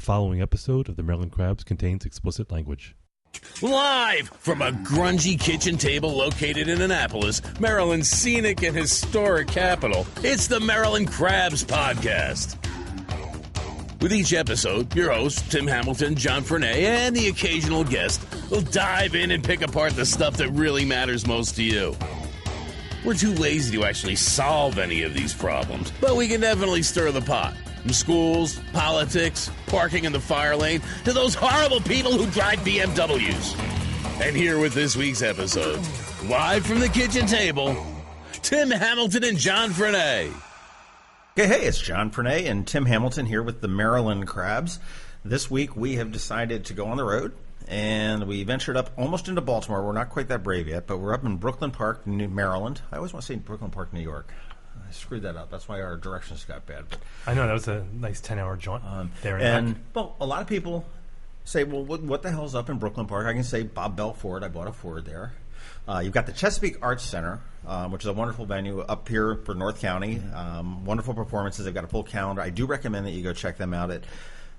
following episode of the Maryland Crabs contains explicit language. Live from a grungy kitchen table located in Annapolis, Maryland's scenic and historic capital, it's the Maryland Crabs Podcast. With each episode, your hosts, Tim Hamilton, John Frenay, and the occasional guest will dive in and pick apart the stuff that really matters most to you. We're too lazy to actually solve any of these problems, but we can definitely stir the pot. From schools, politics, parking in the fire lane, to those horrible people who drive BMWs. And here with this week's episode, live from the kitchen table, Tim Hamilton and John Frenay. Hey, it's John Frenay and Tim Hamilton here with the Maryland Crabs. This week we have decided to go on the road, and we ventured up almost into Baltimore. We're not quite that brave yet, but we're up in Brooklyn Park, Maryland. I always want to say Brooklyn Park, New York. I screwed that up. That's why our directions got bad. But, I know, that was a nice 10-hour jaunt there and back. Well, a lot of people say, well, what the hell's up in Brooklyn Park? I can say Bob Bell Ford. I bought a Ford there. You've got the Chesapeake Arts Center, which is a wonderful venue up here for North County. Wonderful performances. They've got a full calendar. I do recommend that you go check them out at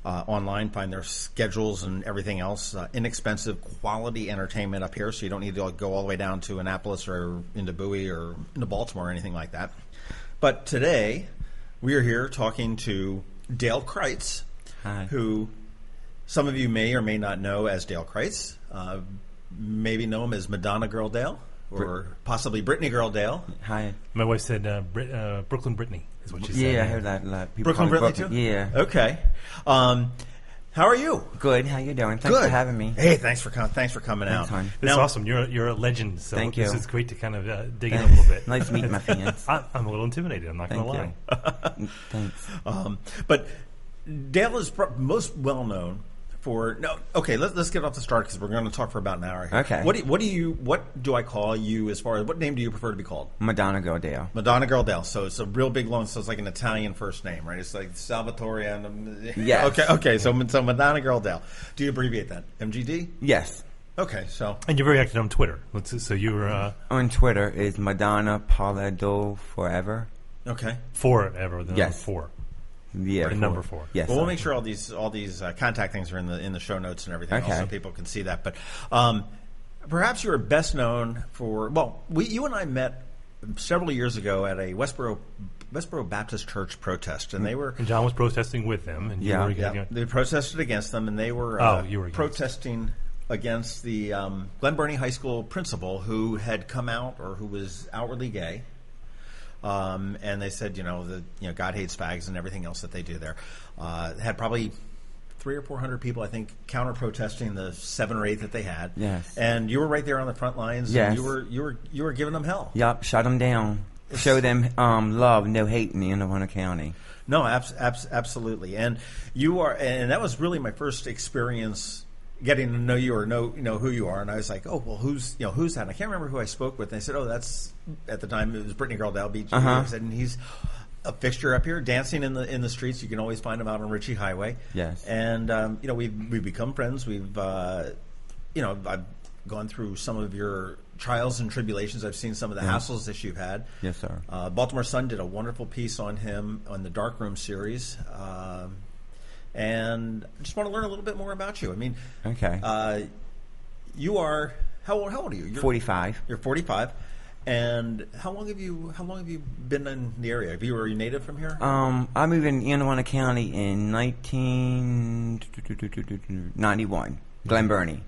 online, find their schedules and everything else. Inexpensive, quality entertainment up here, so you don't need to go all the way down to Annapolis or into Bowie or into Baltimore or anything like that. But today, we are here talking to Dale Kreitz, who some of you may or may not know as Dale Kreitz. Maybe know him as Madonna Girl Dale, or possibly Brittney Girl Dale. Hi. My wife said Brooklyn Brittney is what she said. Yeah, I heard that. People Brooklyn Brittney too? Yeah. Okay. How are you? Good. How you doing? Thanks for having me. Hey, thanks for coming out. This is awesome. You're a legend. So Thank you. This is great to kind of dig in a little bit. Nice meeting my fans. I'm a little intimidated. I'm not going to lie. Thanks. But Dale is most well known for let's get off the start because we're going to talk for about an hour here. Okay. What do I call you as far as what name do you prefer to be called? Madonna Girl Dale. Madonna Girl Dale. So it's a real big long. So it's like an Italian first name, right? It's like Salvatore and yes. Okay. So Madonna Girl Dale. Do you abbreviate that? MGD? Yes. Okay. So and you're very active on Twitter. So you were on Twitter is Madonna Palado Forever. Okay. Forever. The yes. Number 4. Yeah, number 4. Yes. Well, we'll make sure all these contact things are in the show notes and everything else, so people can see that. But perhaps you're best known for you and I met several years ago at a Westboro Baptist Church protest, and and John was protesting with them, and they protested against them, and they were protesting against the Glen Burnie High School principal who had come out or who was outwardly gay. And they said, God hates fags and everything else that they do there. Had probably 300 or 400 people, I think, counter protesting the 7 or 8 that they had. Yes. And you were right there on the front lines. Yes. And you were giving them hell. Yep. Shut them down. Show them love, no hate in Anne County. No, absolutely. And you are, and that was really my first experience getting to know you or know who you are, and I was like, oh well, who's that? And I can't remember who I spoke with. And they said, oh, that's at the time it was Brittney Girl Dale. I said, and he's a fixture up here, dancing in the streets. You can always find him out on Ritchie Highway. Yes. And we've become friends. I've gone through some of your trials and tribulations. I've seen some of the hassles that you've had. Yes, sir. Baltimore Sun did a wonderful piece on him on the Darkroom series. And I just want to learn a little bit more about you. I mean, okay. You are how old are you? You're 45. You're 45. And how long have you been in the area? Are you native from here? I moved in Anne County in 1991. Glen Burnie.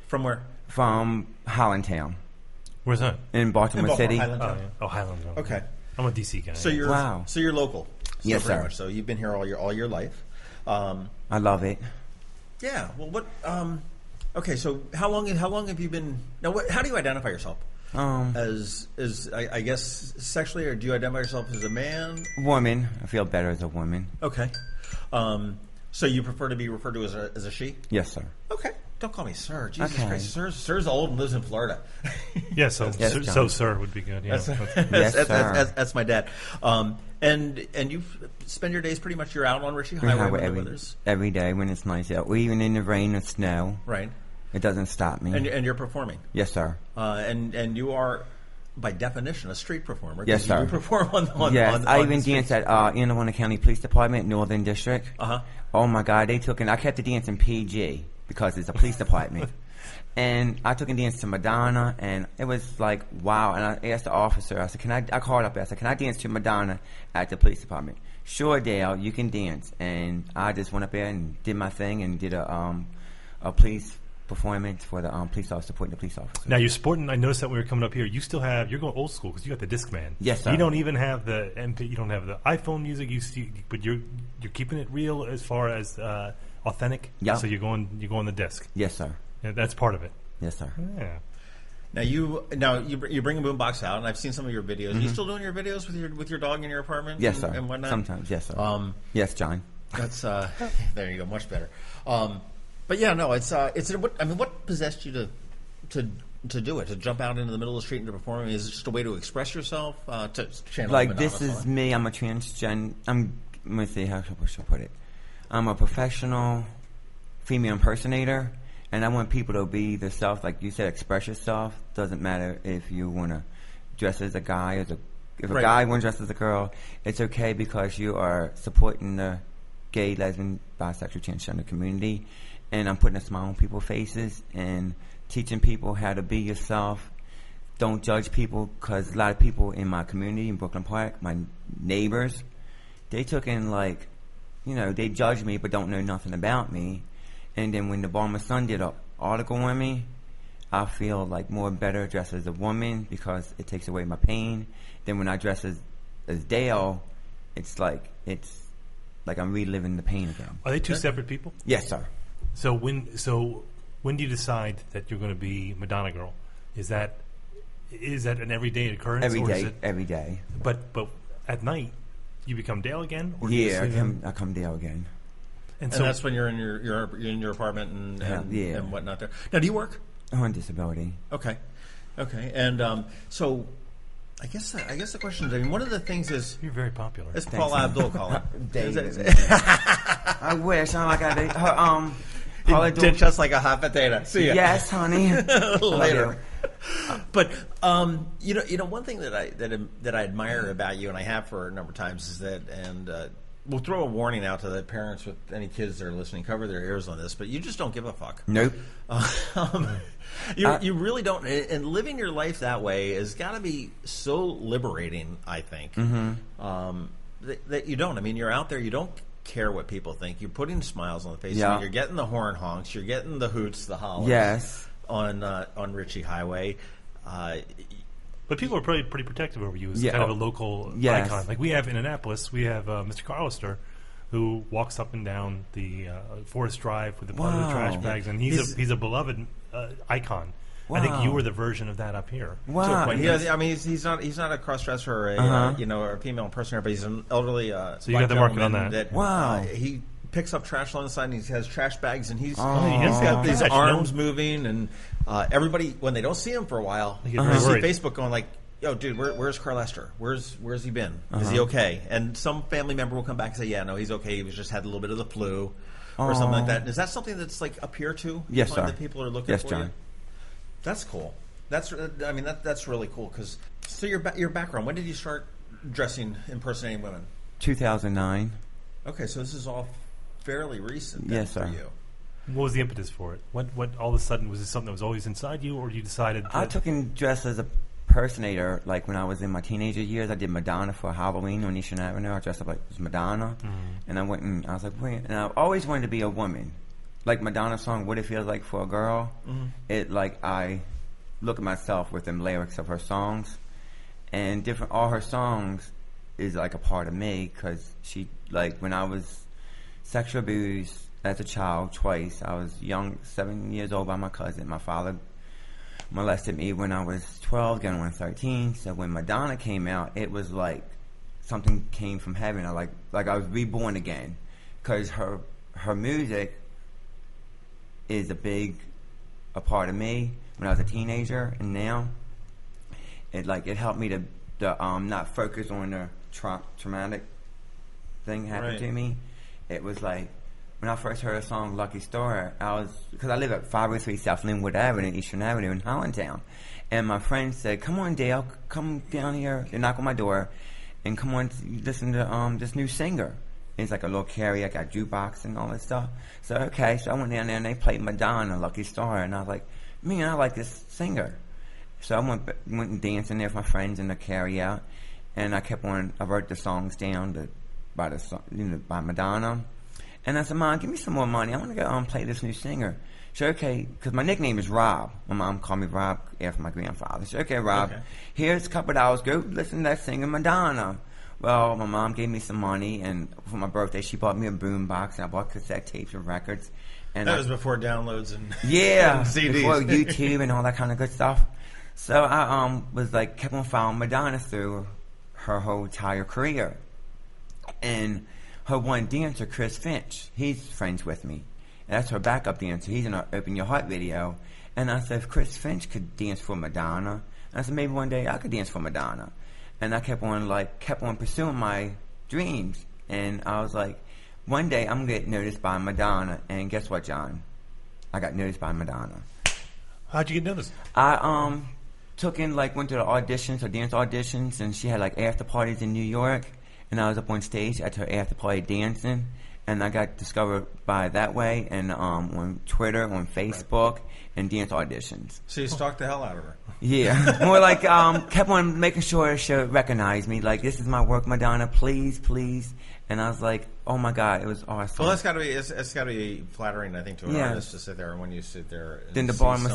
From where? From Highlandtown. Where's that? In Baltimore City. Highlandtown. Highland. Okay. I'm a DC guy. So you're local. Yes, sir. Much. So you've been here all your life. I love it. Yeah. Well, what? Okay. So how long have you been? Now, how do you identify yourself? As I guess sexually, or do you identify yourself as a man? Woman. I feel better as a woman. Okay. So you prefer to be referred to as a she? Yes, sir. Okay. Don't call me sir. Jesus Christ. Sir's old and lives in Florida. Yeah. So sir would be good. Yeah. That's my dad. And you spend your days pretty much you're out on Ritchie Highway every day when it's nice out, or even in the rain or snow. Right. It doesn't stop me. And you're performing. Yes, sir. And you are by definition, a street performer. Yes, sir. You perform on yes, I even the danced at Anne Arundel County Police Department, Northern District. Uh-huh. Oh, my God. I kept the dance in PG because it's a police department. And I took a dance to Madonna, and it was like, wow. And I asked the officer, I said, I called up, I said, can I dance to Madonna at the police department? Sure, Dale, you can dance. And I just went up there and did my thing and did a police performance for the police officer, supporting the police officer. Now, you're sporting, I noticed that when we were coming up here, you still have, you're going old school because you got the Discman. Yes, sir. You don't even have the MP, you don't have the iPhone music, but you're keeping it real as far as authentic. Yeah. So you're going the disc. Yes, sir. Yeah, that's part of it. Yes, sir. Yeah. Now you bring a boombox out, and I've seen some of your videos. Are you still doing your videos with your dog in your apartment? Yes, sir. And whatnot? Sometimes, yes, sir. Yes, John. That's there you go, much better. But yeah, no, what possessed you to do it? To jump out into the middle of the street and to perform? Is it just a way to express yourself? To channel like Madonna this is song? me. I'm a transgen. Let me see how should I put it. I'm a professional female impersonator. And I want people to be themselves, like you said, express yourself. Doesn't matter if you want to dress as a guy, if a guy wants to dress as a girl, it's okay because you are supporting the gay, lesbian, bisexual, transgender community. And I'm putting a smile on people's faces and teaching people how to be yourself. Don't judge people, because a lot of people in my community in Brooklyn Park, my neighbors, they took in they judge me but don't know nothing about me. And then when the Balmer Sun did an article on me, I feel like more better dressed as a woman because it takes away my pain. Then when I dress as Dale, it's like I'm reliving the pain again. Are they two separate people? Yes, sir. So when do you decide that you're going to be Madonna Girl? Is that an everyday occurrence? Every day. But at night, you become Dale again? Or I come Dale again. And so that's when you're in your apartment and whatnot there. Now, do you work? I'm on disability. Okay, and so I guess the question is, one of the things is you're very popular. It's Paul Abdul calling. I wish. Oh my God. He ditch us like a hot potato. See ya. Yes, honey. Later. But one thing that I admire about you, and I have for a number of times, is that, and we'll throw a warning out to the parents with any kids that are listening. Cover their ears on this, but you just don't give a fuck. Nope. You really don't. And living your life that way has got to be so liberating, I think, that you don't. I mean, you're out there. You don't care what people think. You're putting smiles on the face. Yeah. You're getting the horn honks. You're getting the hoots, the hollers. Yes. On Ritchie Highway. But people are pretty protective over you as kind of a local icon. Like we have in Annapolis, we have Mr. Carlister, who walks up and down the Forest Drive with the part of the trash bags, and he's a beloved icon. Wow. I think you were the version of that up here. Wow. He's not a crossdresser or a female impersonator, but he's an elderly. So you got the market on that. Wow. He picks up trash along the side, and he has trash bags, and he's got these arms moving, and everybody, when they don't see him for a while, you see Facebook going like, "Yo, dude, where's Carl Lester? Where's he been? Is he okay?" And some family member will come back and say, "Yeah, no, he's okay. He just had a little bit of the flu." Or something like that. Is that something that's like up here too? Yes, sir. That people are looking for John. you? That's cool. That's really cool. Because so your background. When did you start impersonating women? 2009. Okay, so this is all fairly recent. Yes, for sir. you. What was the impetus for it? What all of a sudden was this something that was always inside you, or you decided? I took in dress as a impersonator, like when I was in my teenager years. I did Madonna for Halloween on Eastern Avenue. I dressed up like Madonna, and I went and I was like, wait. And I always wanted to be a woman, like Madonna's song "What It Feels Like for a Girl." It like I look at myself with them lyrics of her songs, and all her songs is like a part of me, because she, like, when I was sexual abused as a child twice. I was young, 7 years old, by my cousin. My father molested me when I was 12, going on 13. So when Madonna came out, it was like something came from heaven. I like I was reborn again, because her music is a part of me when I was a teenager, and now it helped me to not focus on the traumatic thing happened to me. It was like, when I first heard a song, Lucky Star, because I live at 503 South Linwood Avenue, Eastern Avenue in Hollandtown. And my friend said, come on, Dale, come down here. They knock on my door and come on, listen to this new singer. It's like a little karaoke, got jukebox and all that stuff. So, okay, so I went down there and they played Madonna, Lucky Star. And I was like, man, I like this singer. So I went and danced in there with my friends in the carry-out. And I wrote the songs down by Madonna. And I said, Mom, give me some more money. I want to go play this new singer. She said, okay, because my nickname is Rob. My mom called me Rob after my grandfather. She said, okay, Rob, here's a couple of dollars. Go listen to that singer, Madonna. Well, my mom gave me some money, and for my birthday, she bought me a boombox, and I bought cassette tapes and records. And that was before downloads and and CDs. Before YouTube and all that kind of good stuff. So I kept on following Madonna through her whole entire career. And her one dancer, Chris Finch, he's friends with me. And that's her backup dancer. He's in our Open Your Heart video. And I said, if Chris Finch could dance for Madonna, and I said, maybe one day I could dance for Madonna. And I kept on pursuing my dreams. And I was like, one day I'm going to get noticed by Madonna. And guess what, John? I got noticed by Madonna. How'd you get noticed? I went to the auditions, or dance auditions, and she had after parties in New York. And I was up on stage at her after party dancing, and I got discovered by that way, and on Twitter, on Facebook, and dance auditions. So you stalked the hell out of her. Yeah, more kept on making sure she recognized me. Like, this is my work, Madonna, please, please. And I was like, oh my God, it was awesome. Well, it's got to be flattering, I think, to an artist to sit there, and when you sit there. And then the Baltimore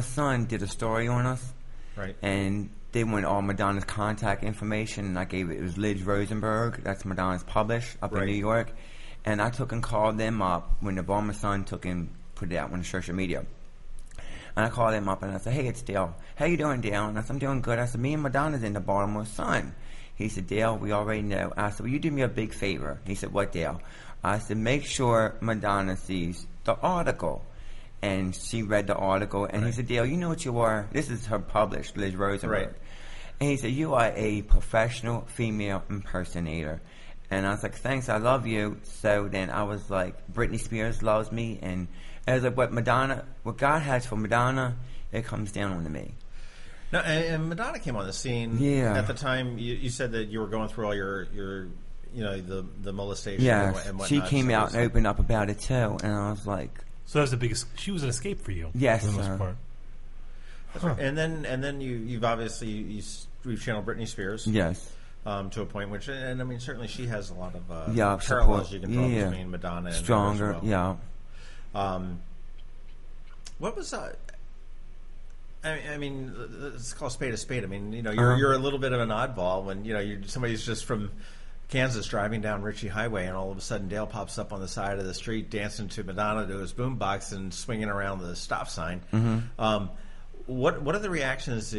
Sun did a story on us, right? And they went all Madonna's contact information, and I gave it was Liz Rosenberg, that's Madonna's published up in New York, and I took and called them up when the Baltimore Sun took and put it out on social media. And I called them up and I said, hey, it's Dale. How you doing, Dale? And I said, I'm doing good. I said, me and Madonna's in the Baltimore Sun. He said, Dale, we already know. I said, will you do me a big favor? He said, what, Dale? I said, make sure Madonna sees the article. And she read the article, and he said, Dale, you know what you are? This is her published, Liz Rosenberg. Right. And he said, you are a professional female impersonator. And I was like, thanks, I love you. So then I was like, Brittney Spears loves me. And I was like, what God has for Madonna, it comes down onto me. Now, and Madonna came on the scene. Yeah. At the time, you said that you were going through all your the molestation and whatnot. She came out and opened up about it too. And I was like... So that was the biggest... She was an escape for you. Yes, for the most part. That's right. And then you've obviously you've channeled Britney Spears. Yes. To a point which, and I mean, certainly she has a lot of support. parallels you can draw between Madonna and Stronger, her as well. yeah. What was I mean, let's call a spade a spade. I mean, you're a little bit of an oddball when somebody's just from Kansas driving down Ritchie Highway, and all of a sudden Dale pops up on the side of the street dancing to Madonna to his boombox and swinging around the stop sign. Mm-hmm. What are the reactions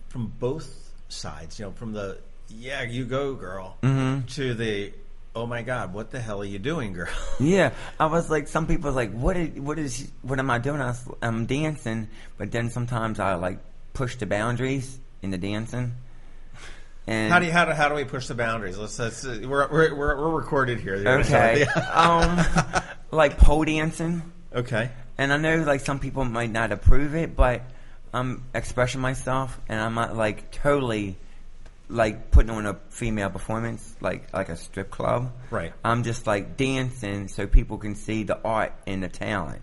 from both sides? From the "yeah, you go, girl" to the "oh my God, what the hell are you doing, girl?" Yeah, I was like, some people was like, what am I doing? I'm dancing, but then sometimes I push the boundaries in the dancing. And how do we push the boundaries? We're recorded here. Okay. Like pole dancing. Okay. And I know some people might not approve it, but I'm expressing myself, and I'm not totally putting on a female performance like a strip club. Right. I'm just dancing so people can see the art and the talent.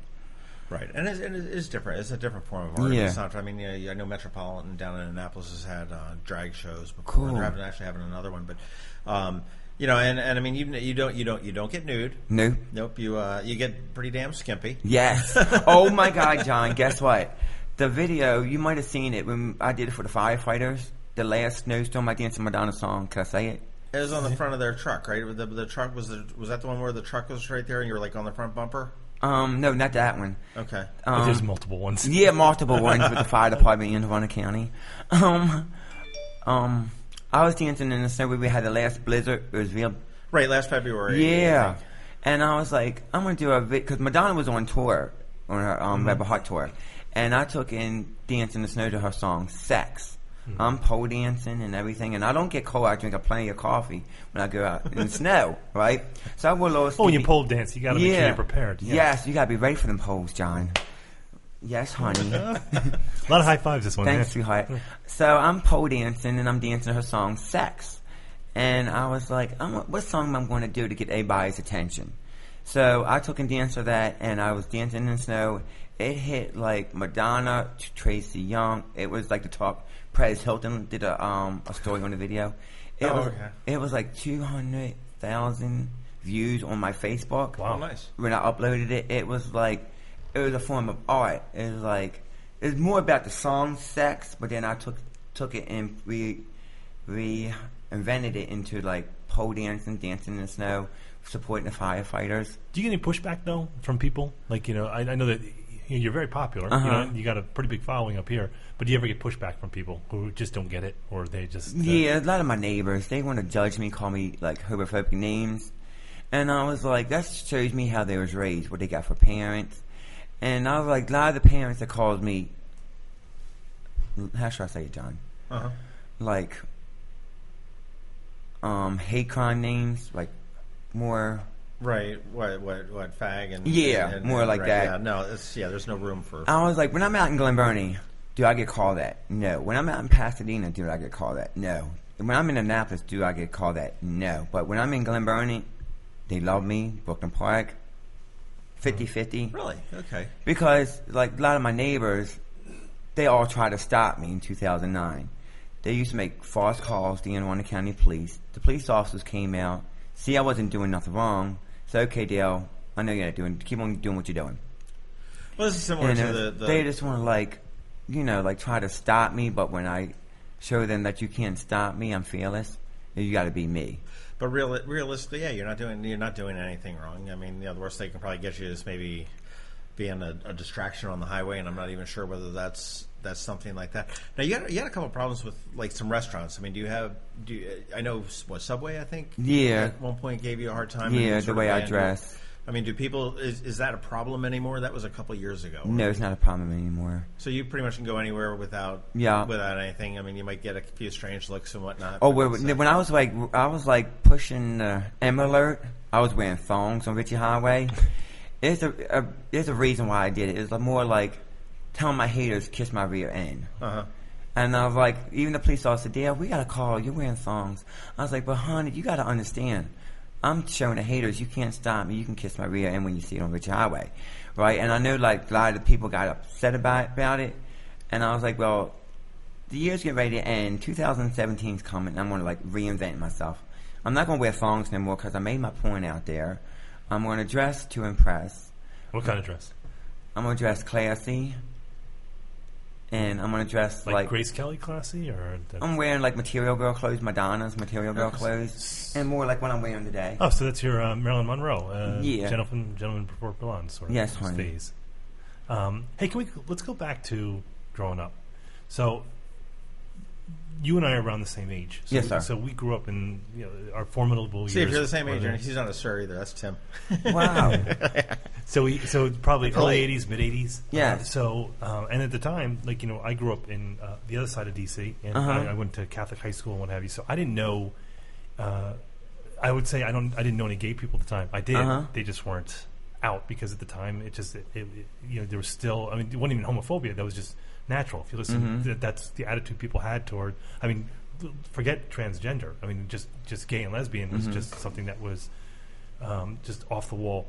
Right, and it's different. It's a different form of art. Yeah. It's not, I mean, I know Metropolitan down in Annapolis has had drag shows before. Cool. They're actually having another one, but and I mean, you don't get nude. No. Nope. You get pretty damn skimpy. Yes. Oh my God, John. Guess what? The video, you might have seen it when I did it for the firefighters. The last snowstorm, I danced a Madonna song. Can I say it? It was on the front of their truck, right? The truck was that the one where the truck was right there and you were on the front bumper? No, not that one. Okay. There's multiple ones. Yeah, multiple ones with the fire department in Anne Arundel County. I was dancing in the snow where we had the last blizzard. It was real. Right, last February. Yeah. And I was like, I'm going to do a video, because Madonna was on tour, on her Rebel Heart tour. And I took in Dance in the Snow to her song, Sex. I'm pole dancing and everything, and I don't get cold. I drink plenty of coffee when I go out in the snow, right? So I wore a little. When you pole dance, you got to make sure you're prepared. Yeah. Yes, you got to be ready for them poles, John. Yes, honey. A lot of high fives this one. Thanks, sweetheart. So I'm pole dancing, and I'm dancing her song "Sex," and I was like, "What song am I going to do to get everybody's attention?" So I took and danced for that, and I was dancing in the snow. It hit like Madonna, Tracy Young. It was like the top. Perez Hilton did a story on the video. It was like 200,000 views on my Facebook. Wow, nice. When I uploaded it, it was a form of art. It was like, it's more about the song "Sex," but then I took it and reinvented it into like pole dancing in the snow, supporting the firefighters. Do you get any pushback though from people? Like, I know that you're very popular. You got a pretty big following up here. But do you ever get pushback from people who just don't get it, or they just? Yeah, a lot of my neighbors, they want to judge me, call me like homophobic names, and I was like, that shows me how they was raised, what they got for parents, and I was like, a lot of the parents that called me, how should I say it, John? Like, hate crime names, like more. Right, what fag and and more like that. Yeah, no, there's no room for. I was like, when I'm out in Glen, Burnie, do I get called that? No. When I'm out in Pasadena, do I get called that? No. When I'm in Annapolis, do I get called that? No. But when I'm in Glen Burnie, they love me. Brooklyn Park, 50-50. Really? Okay. Because like a lot of my neighbors, they all tried to stop me in 2009. They used to make false calls to the Anne Arundel County Police. The police officers came out. See, I wasn't doing nothing wrong. So, okay, Dale, I know you're not doing. Keep on doing what you're doing. Well, this is similar to the. They just want to try to stop me. But when I show them that you can't stop me, I'm fearless. You got to be me. But realistically, yeah, you're not doing anything wrong. I mean, the worst they can probably get you is maybe being a distraction on the highway, and I'm not even sure whether that's something like that. Now you had a couple of problems with like some restaurants. I mean, I know Subway, I think. Yeah. At one point gave you a hard time. Yeah, the way I dress. I mean, do people is that a problem anymore? That was a couple of years ago. No, it's not a problem anymore. So you pretty much can go anywhere without anything. I mean, you might get a few strange looks and whatnot. Oh, when I was pushing the M alert, I was wearing thongs on Ritchie Highway. There's a reason why I did it. It's more like telling my haters kiss my rear end. And I was like, even the police officer, Dale, we got a call. You're wearing thongs. I was like, but honey, you got to understand. I'm showing the haters, you can't stop me. You can kiss my rear end when you see it on Ritchie Highway, right? And I know like a lot of the people got upset about it. And I was like, well, the year's getting ready to end. 2017's coming. And I'm going to like reinvent myself. I'm not going to wear thongs no more because I made my point out there. I'm going to dress to impress. What kind of dress? I'm going to dress classy. And I'm going to dress like Grace Kelly classy? I'm wearing like Material Girl clothes, Madonna's Material Girl clethes. And more like what I'm wearing today. Oh, so that's your Marilyn Monroe. Yeah. Gentleman before blonde sort of. Yes, honey. Phase. Hey, let's go back to growing up. So you and I are around the same age. So yes, sir. So we grew up in our formidable years. See, if you're the same age, he's not a sir either. That's Tim. Wow. So probably early 80s, mid 80s. Yeah. And at the time, I grew up in the other side of DC, and I went to Catholic high school and what have you. So I didn't know. I would say I didn't know any gay people at the time. I did. They just weren't out because at the time there was still. I mean, it wasn't even homophobia. That was just natural. If you listen, that's the attitude people had toward. I mean, forget transgender. I mean, just gay and lesbian was just something that was just off the wall.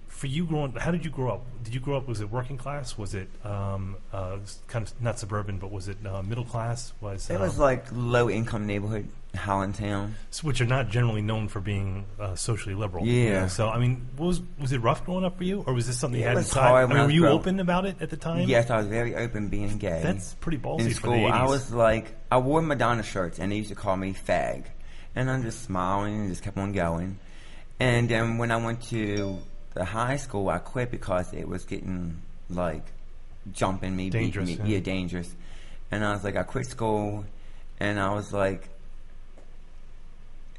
For you how did you grow up? Did you grow up? Was it working class? Was it kind of not suburban, but was it middle class? It was like low income neighborhood, Hollandtown, which are not generally known for being socially liberal. Yeah. So I mean, was it rough growing up for you, or was this something you had inside? Hard. I mean, were you open about it at the time? Yes, I was very open being gay. That's pretty ballsy in for school. The 80s. I was like, I wore Madonna shirts, and they used to call me fag, and I'm just smiling and just kept on going. And then when I went to the high school, I quit because it was getting like jumping me, dangerous, beating me, dangerous. And I was like, I quit school, and I was like,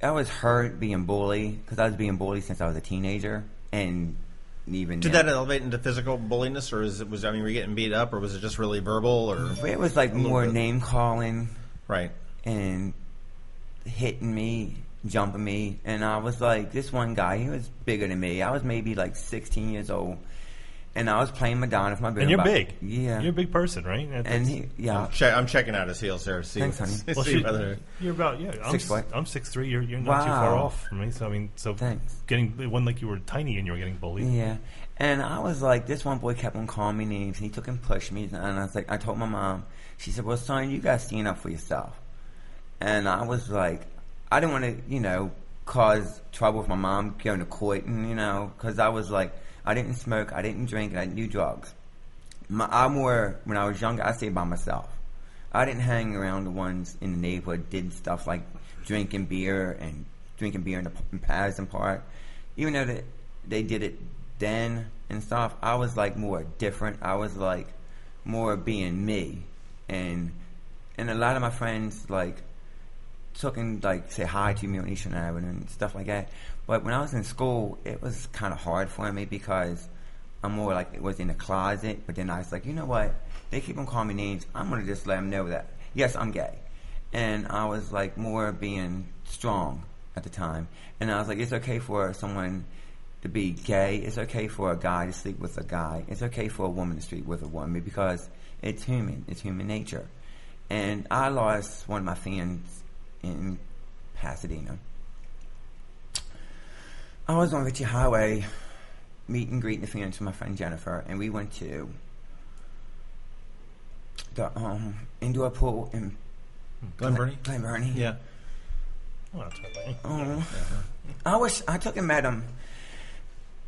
I was hurt being bullied because I was being bullied since I was a teenager, and even did that elevate into physical bulliness, or were you getting beat up, or was it just really verbal, or it was like more name calling. Right. And hitting me, jumping me. And I was like, this one guy, he was bigger than me. I was maybe like 16 years old. And I was playing Madonna for my birthday. And you're big. Yeah. You're a big person, right? And he, yeah. I'm checking out his heels there. Thanks, honey. Well, you're about, I'm 6 foot. I'm 6'3". You're not too far off from me. So, I mean, thanks. It wasn't like you were tiny and you were getting bullied. Yeah. And I was like, this one boy kept on calling me names, and he took and pushed me. And I was like, I told my mom, she said, well, son, you got to stand up for yourself. And I was like, I didn't want to, cause trouble with my mom going to court, and, because I was like, I didn't smoke, I didn't drink, and I didn't do drugs. When I was younger, I stayed by myself. I didn't hang around the ones in the neighborhood, did stuff like drinking beer in the Patterson Park. Even though they did it then and stuff, I was like more different. I was like more being me. And a lot of my friends like took and like say hi to me on Eastern Avenue and stuff like that. But when I was in school, it was kind of hard for me because I'm more like it was in the closet. But then I was like, you know what? They keep on calling me names. I'm going to just let them know that, yes, I'm gay. And I was like more being strong at the time. And I was like, it's okay for someone to be gay. It's okay for a guy to sleep with a guy. It's okay for a woman to sleep with a woman because it's human. It's human nature. And I lost one of my friends in Pasadena. I was on Ritchie Highway, meet and greeting the friends with my friend Jennifer, and we went to the indoor pool in Glen Burnie? Glen Burnie. Yeah. Oh, that's right. I wish I took and met him.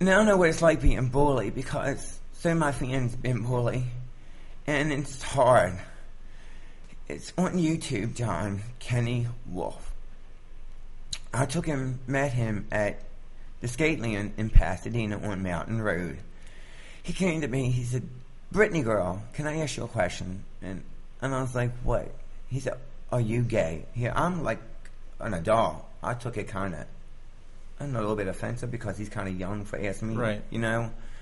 Now I know what it's like being bullied because some of my friends been bullied, and it's hard. It's on YouTube, John Kenny Wolf. I took him, met him at the skate land in Pasadena on Mountain Road. He came to me, he said, Brittney girl, can I ask you a question? And I was like, what? He said, are you gay? Yeah, I'm like an adult. I took it kind of, a little bit offensive because he's kind of young for asking me. Right.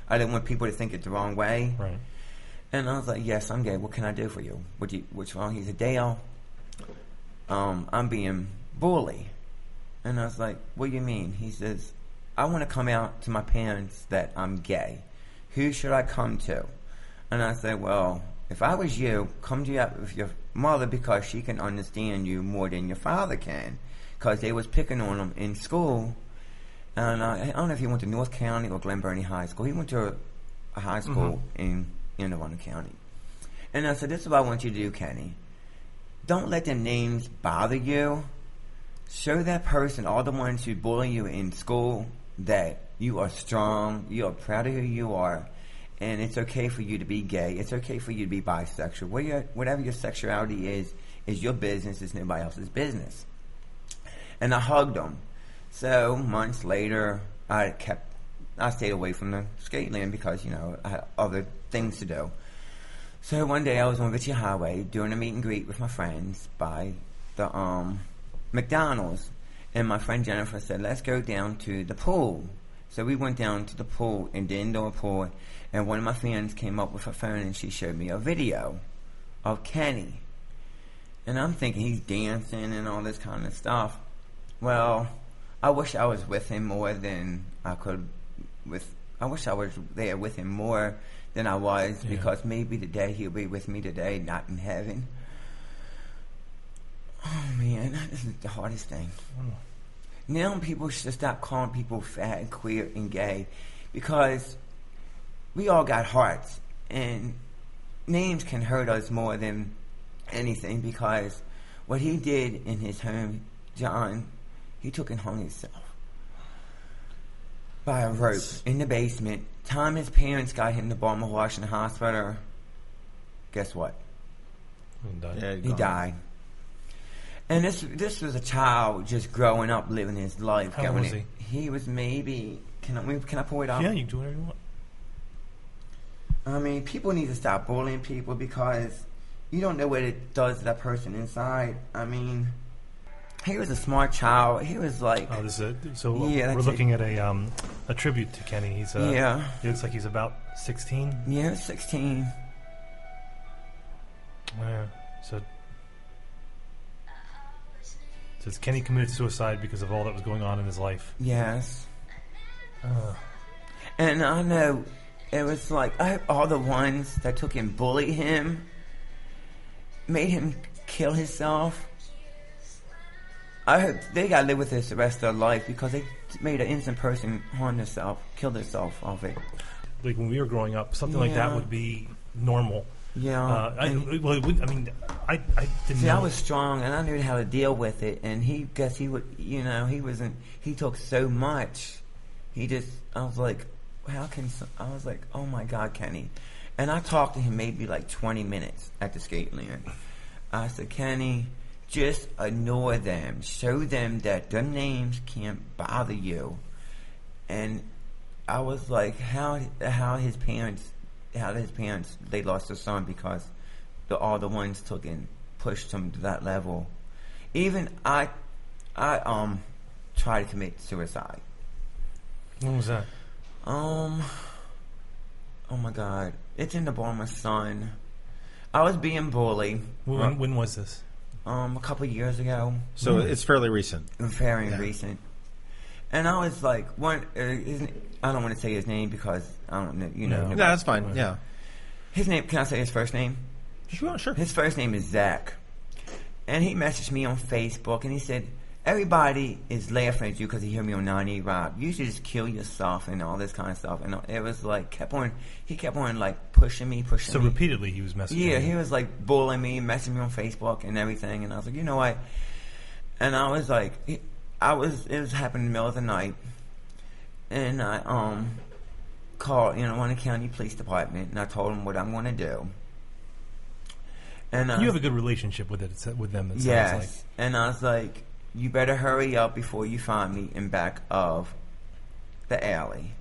I didn't want people to think it the wrong way. Right. And I was like, yes, I'm gay. What can I do for you? What's wrong? He said, Dale, I'm being bullied. And I was like, what do you mean? He says, I want to come out to my parents that I'm gay. Who should I come to? And I said, well, if I was you, come to with your mother because she can understand you more than your father can. Because they was picking on him in school. And I don't know if he went to North County or Glen Burnie High School. He went to a high school in Anne Arundel County. And I said, this is what I want you to do, Kenny. Don't let the names bother you. Show that person, all the ones who bully you in school, that you are strong, you are proud of who you are, and it's okay for you to be gay. It's okay for you to be bisexual. Whatever your sexuality is your business. It's nobody else's business. And I hugged him. So months later, I stayed away from the skate land because, I had other things to do. So one day I was on Ritchie Highway doing a meet and greet with my friends by the McDonald's. And my friend Jennifer said, let's go down to the pool. So we went down to the pool, in the indoor pool, and one of my friends came up with her phone and she showed me a video of Kenny. And I'm thinking he's dancing and all this kind of stuff. Well, I wish I was with him more than I could I wish I was there with him more than I was, because maybe today he'll be with me today, not in heaven. Oh man, this is the hardest thing. Now people should stop calling people fat and queer and gay, because we all got hearts, and names can hurt us more than anything, because what he did in his home, John, he took and hung himself by a rope in the basement. Time his parents got him to Baltimore Washington Hospital, guess what? He died. And this was a child just growing up, living his life. How old was he? He was maybe... Can I pull it up? Yeah, you can do whatever you want. I mean, people need to stop bullying people, because you don't know what it does to that person inside. I mean, he was a smart child. He was like... Oh, this is it. So we're looking at a tribute to Kenny. He's he looks like he's about 16. Yeah, 16. Yeah. So Says Kenny committed suicide because of all that was going on in his life. Yes. And I know it was like all the ones that took and bullied him, made him kill himself. I hope they gotta live with this the rest of their life because they made an innocent person harm themselves, kill themselves off it. Like when we were growing up, something like that would be normal. Yeah. I didn't See, know. I was strong and I knew how to deal with it. And he took so much. I was like, oh my God, Kenny. And I talked to him maybe like 20 minutes at the skate land. I said, Kenny, just ignore them. Show them that their names can't bother you. And I was like, how his parents, they lost their son because all the ones took and pushed him to that level. Even I tried to commit suicide. When was that? Oh my God, it's in the bar of my son. I was being bullied. When was this? A couple of years ago. So it's fairly recent. Very recent. And I was like, I don't want to say his name because I don't know, No, that's fine. Right. Yeah. His name, can I say his first name? Sure. His first name is Zach. And he messaged me on Facebook and he said, everybody is laughing at you because he heard me on 90 Rob. You should just kill yourself and all this kind of stuff. And it was like, he kept on like pushing me. So repeatedly he was messaging Yeah, you. he was like bullying me, messaging me on Facebook and everything. And I was like, you know what? And I was like, it was happening in the middle of the night. And I called, Anne County Police Department and I told them what I'm going to do. And you have a good relationship with them, it sounds like. And I was like, you better hurry up before you find me in back of the alley.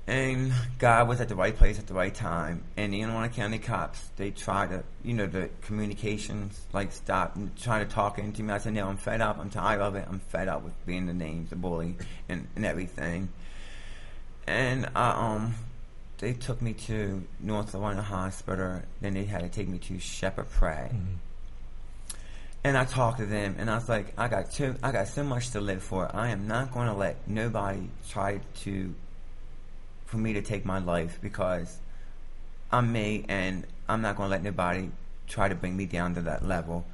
And God was at the right place at the right time. And the Anne County cops, they tried to, the communications, like, stop and try to talk into me. I said, no, I'm fed up. I'm tired of it. I'm fed up with being the names, the bully, and everything. And they took me to North Carolina Hospital. Then they had to take me to Shepherd Pratt. Mm-hmm. And I talked to them, and I was like, I got so much to live for. I am not going to let nobody try for me to take my life because I'm me, and I'm not going to let nobody try to bring me down to that level.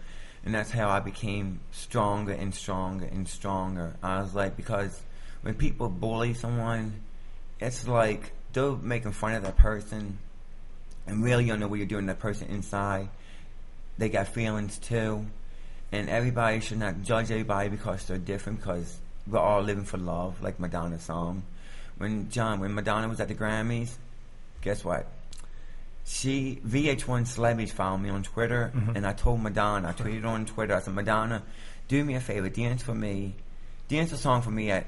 And that's how I became stronger and stronger and stronger. I was like, because when people bully someone, it's like they're making fun of that person, and really you don't know what you're doing to that person inside. They got feelings too. And everybody should not judge everybody because they're different, because we're all living for love, like Madonna's song. When Madonna was at the Grammys, guess what? VH1 celebrities followed me on Twitter, and I told Madonna, I tweeted on Twitter, I said, Madonna, do me a favor, dance a song for me at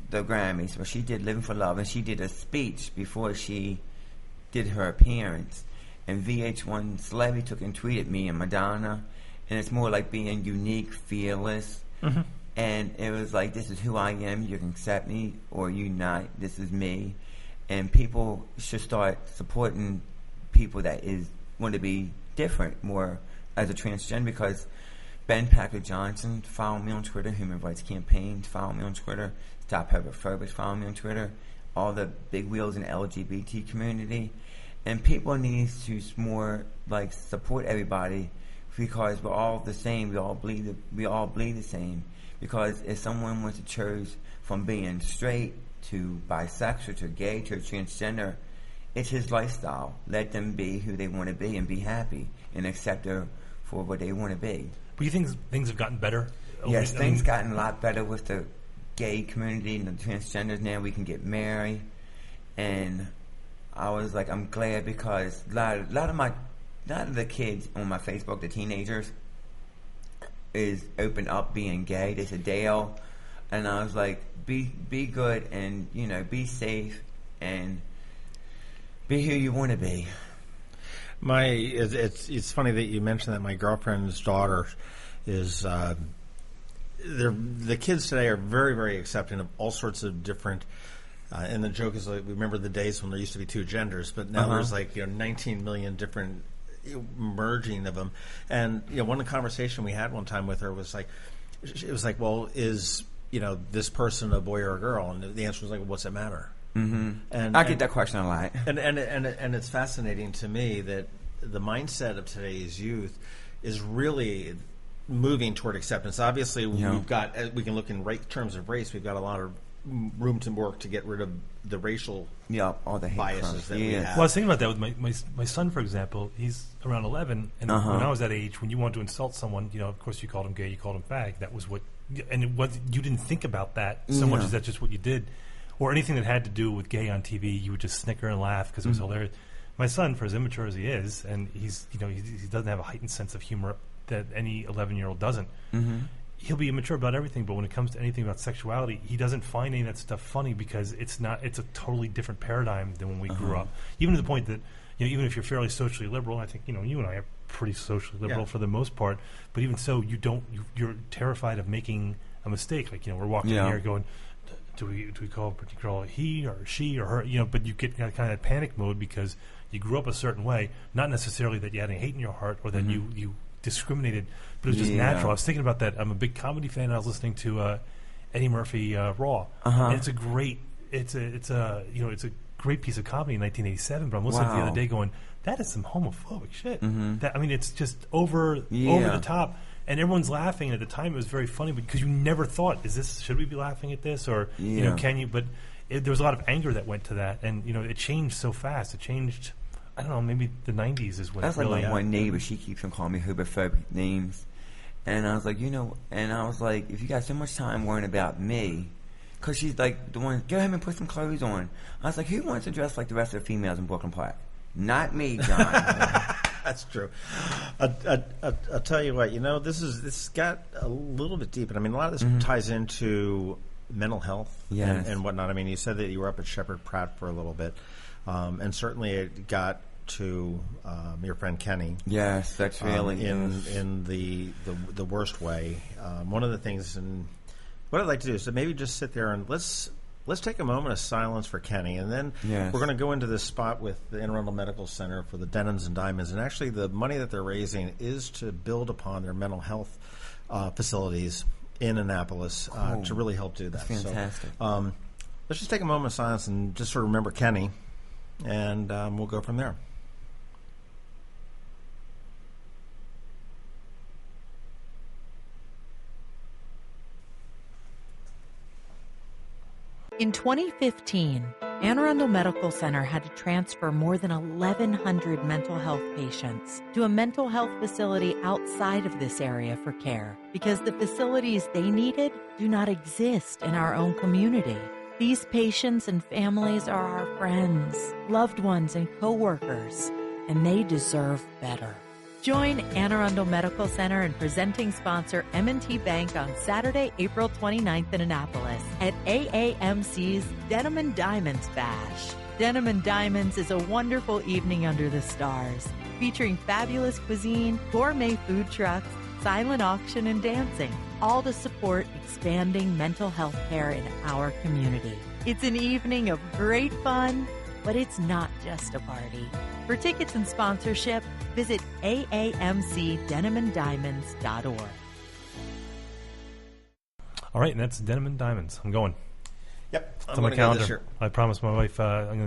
the Grammys, where she did Living for Love, and she did a speech before she did her appearance. And VH1 celebrity took and tweeted me and Madonna, and it's more like being unique, fearless. Mm-hmm. And it was like, this is who I am. You can accept me or you not. This is me. And people should start supporting people that want to be different more as a transgender, because Ben Packer Johnson followed me on Twitter. Human Rights Campaign followed me on Twitter. Stop Homophobia followed me on Twitter. All the big wheels in the LGBT community. And people need to more like support everybody, because we're all the same. We all bleed the same. Because if someone wants to choose from being straight to bisexual to gay to transgender, it's his lifestyle. Let them be who they want to be and be happy and accept her for what they want to be. But you think things have gotten better? Yes, things gotten a lot better with the gay community and the transgenders. Now we can get married. And I was like, I'm glad, because a lot of the kids on my Facebook, the teenagers, is open up being gay. They said, Dale, and I was like, be good and be safe and be who you want to be. It's funny that you mentioned that. My girlfriend's daughter is the kids today are very, very accepting of all sorts of different. And the joke is, like, remember the days when there used to be two genders, but now there's like 19 million different merging of them. And one conversation we had one time with her was like, it was like, well, is this person a boy or a girl? And the answer was like, well, what's it matter? Mm-hmm. And I get that question a lot. And it's fascinating to me that the mindset of today's youth is really moving toward acceptance. Obviously, we can look in terms of race. We've got a lot of room to work to get rid of the racial all the hate biases that we have. Well, I was thinking about that with my son, for example. He's around 11, and when I was that age, when you wanted to insult someone, of course you called him gay, you called him fag. That was what, and it was, you didn't think about that so much as that's just what you did. Or anything that had to do with gay on TV, you would just snicker and laugh because it was hilarious. My son, for as immature as he is, and he doesn't have a heightened sense of humor that any 11-year-old doesn't. Mm-hmm. He'll be immature about everything, but when it comes to anything about sexuality, he doesn't find any of that stuff funny because it's a totally different paradigm than when we grew up. Even to the point that, even if you're fairly socially liberal, I think, you and I are pretty socially liberal for the most part, but even so, you're terrified of making a mistake. Like, we're walking here going, do we call Brittney Girl he or she or her? But you get kind of that panic mode because you grew up a certain way, not necessarily that you had any hate in your heart or that you discriminated, but it was just natural. I was thinking about that. I'm a big comedy fan, and I was listening to Eddie Murphy Raw, and it's a great piece of comedy in 1987. But I'm listening the other day, going, that is some homophobic shit. It's just over the top, and everyone's laughing. And at the time, it was very funny because you never thought, should we be laughing at this, or can you? But there was a lot of anger that went to that, and it changed so fast. It changed. I don't know, maybe the 90s is when that's it really... That's like my one neighbor. She keeps on calling me homophobic names. And I was like, if you got so much time worrying about me, because she's like the one, go ahead and put some clothes on. I was like, who wants to dress like the rest of the females in Brooklyn Park? Not me, John. That's true. I'll tell you what, this got a little bit deep. And a lot of this ties into mental health and whatnot. You said that you were up at Shepherd Pratt for a little bit. And certainly it got to your friend Kenny. Yes, that's really in the worst way. One of the things, and what I'd like to do is to maybe just sit there and let's take a moment of silence for Kenny, and then we're going to go into this spot with the Anne Arundel Medical Center for the Denons and Diamonds, and actually the money that they're raising is to build upon their mental health facilities in Annapolis to really help do that. That's fantastic. So, let's just take a moment of silence and just sort of remember Kenny, and we'll go from there. In 2015, Anne Arundel Medical Center had to transfer more than 1,100 mental health patients to a mental health facility outside of this area for care because the facilities they needed do not exist in our own community. These patients and families are our friends, loved ones, and co-workers, and they deserve better. Join Anne Arundel Medical Center and presenting sponsor M&T Bank on Saturday, April 29th in Annapolis at AAMC's Denim and Diamonds Bash. Denim and Diamonds is a wonderful evening under the stars, featuring fabulous cuisine, gourmet food trucks, silent auction, and dancing, all to support expanding mental health care in our community. It's an evening of great fun, but it's not just a party. For tickets and sponsorship, visit aamcdenimanddiamonds.org. All right, and that's Denim and Diamonds. I'm going. Yep, it's on my calendar. This year. I promised my wife I was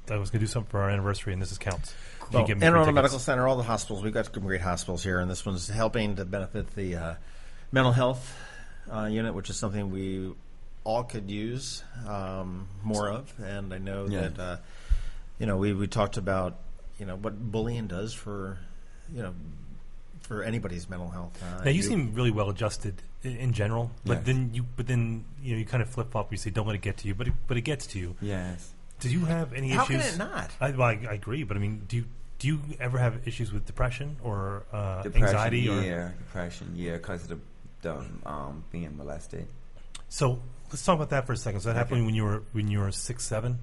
going to do something for our anniversary, and this counts. Well, Anne Arundel Medical Center, all the hospitals, we've got some great hospitals here, and this one's helping to benefit the mental health unit, which is something we all could use more of. And I know that we talked about what bullying does for anybody's mental health. Now you seem really well adjusted in general, but then you kind of flip flop. You say don't let it get to you, but it gets to you. Yes. Do you have any How issues? How can it not? I agree, but do you ever have issues with depression or anxiety? Depression, because of the being molested. So let's talk about that for a second. So that happened when you were 6, 7.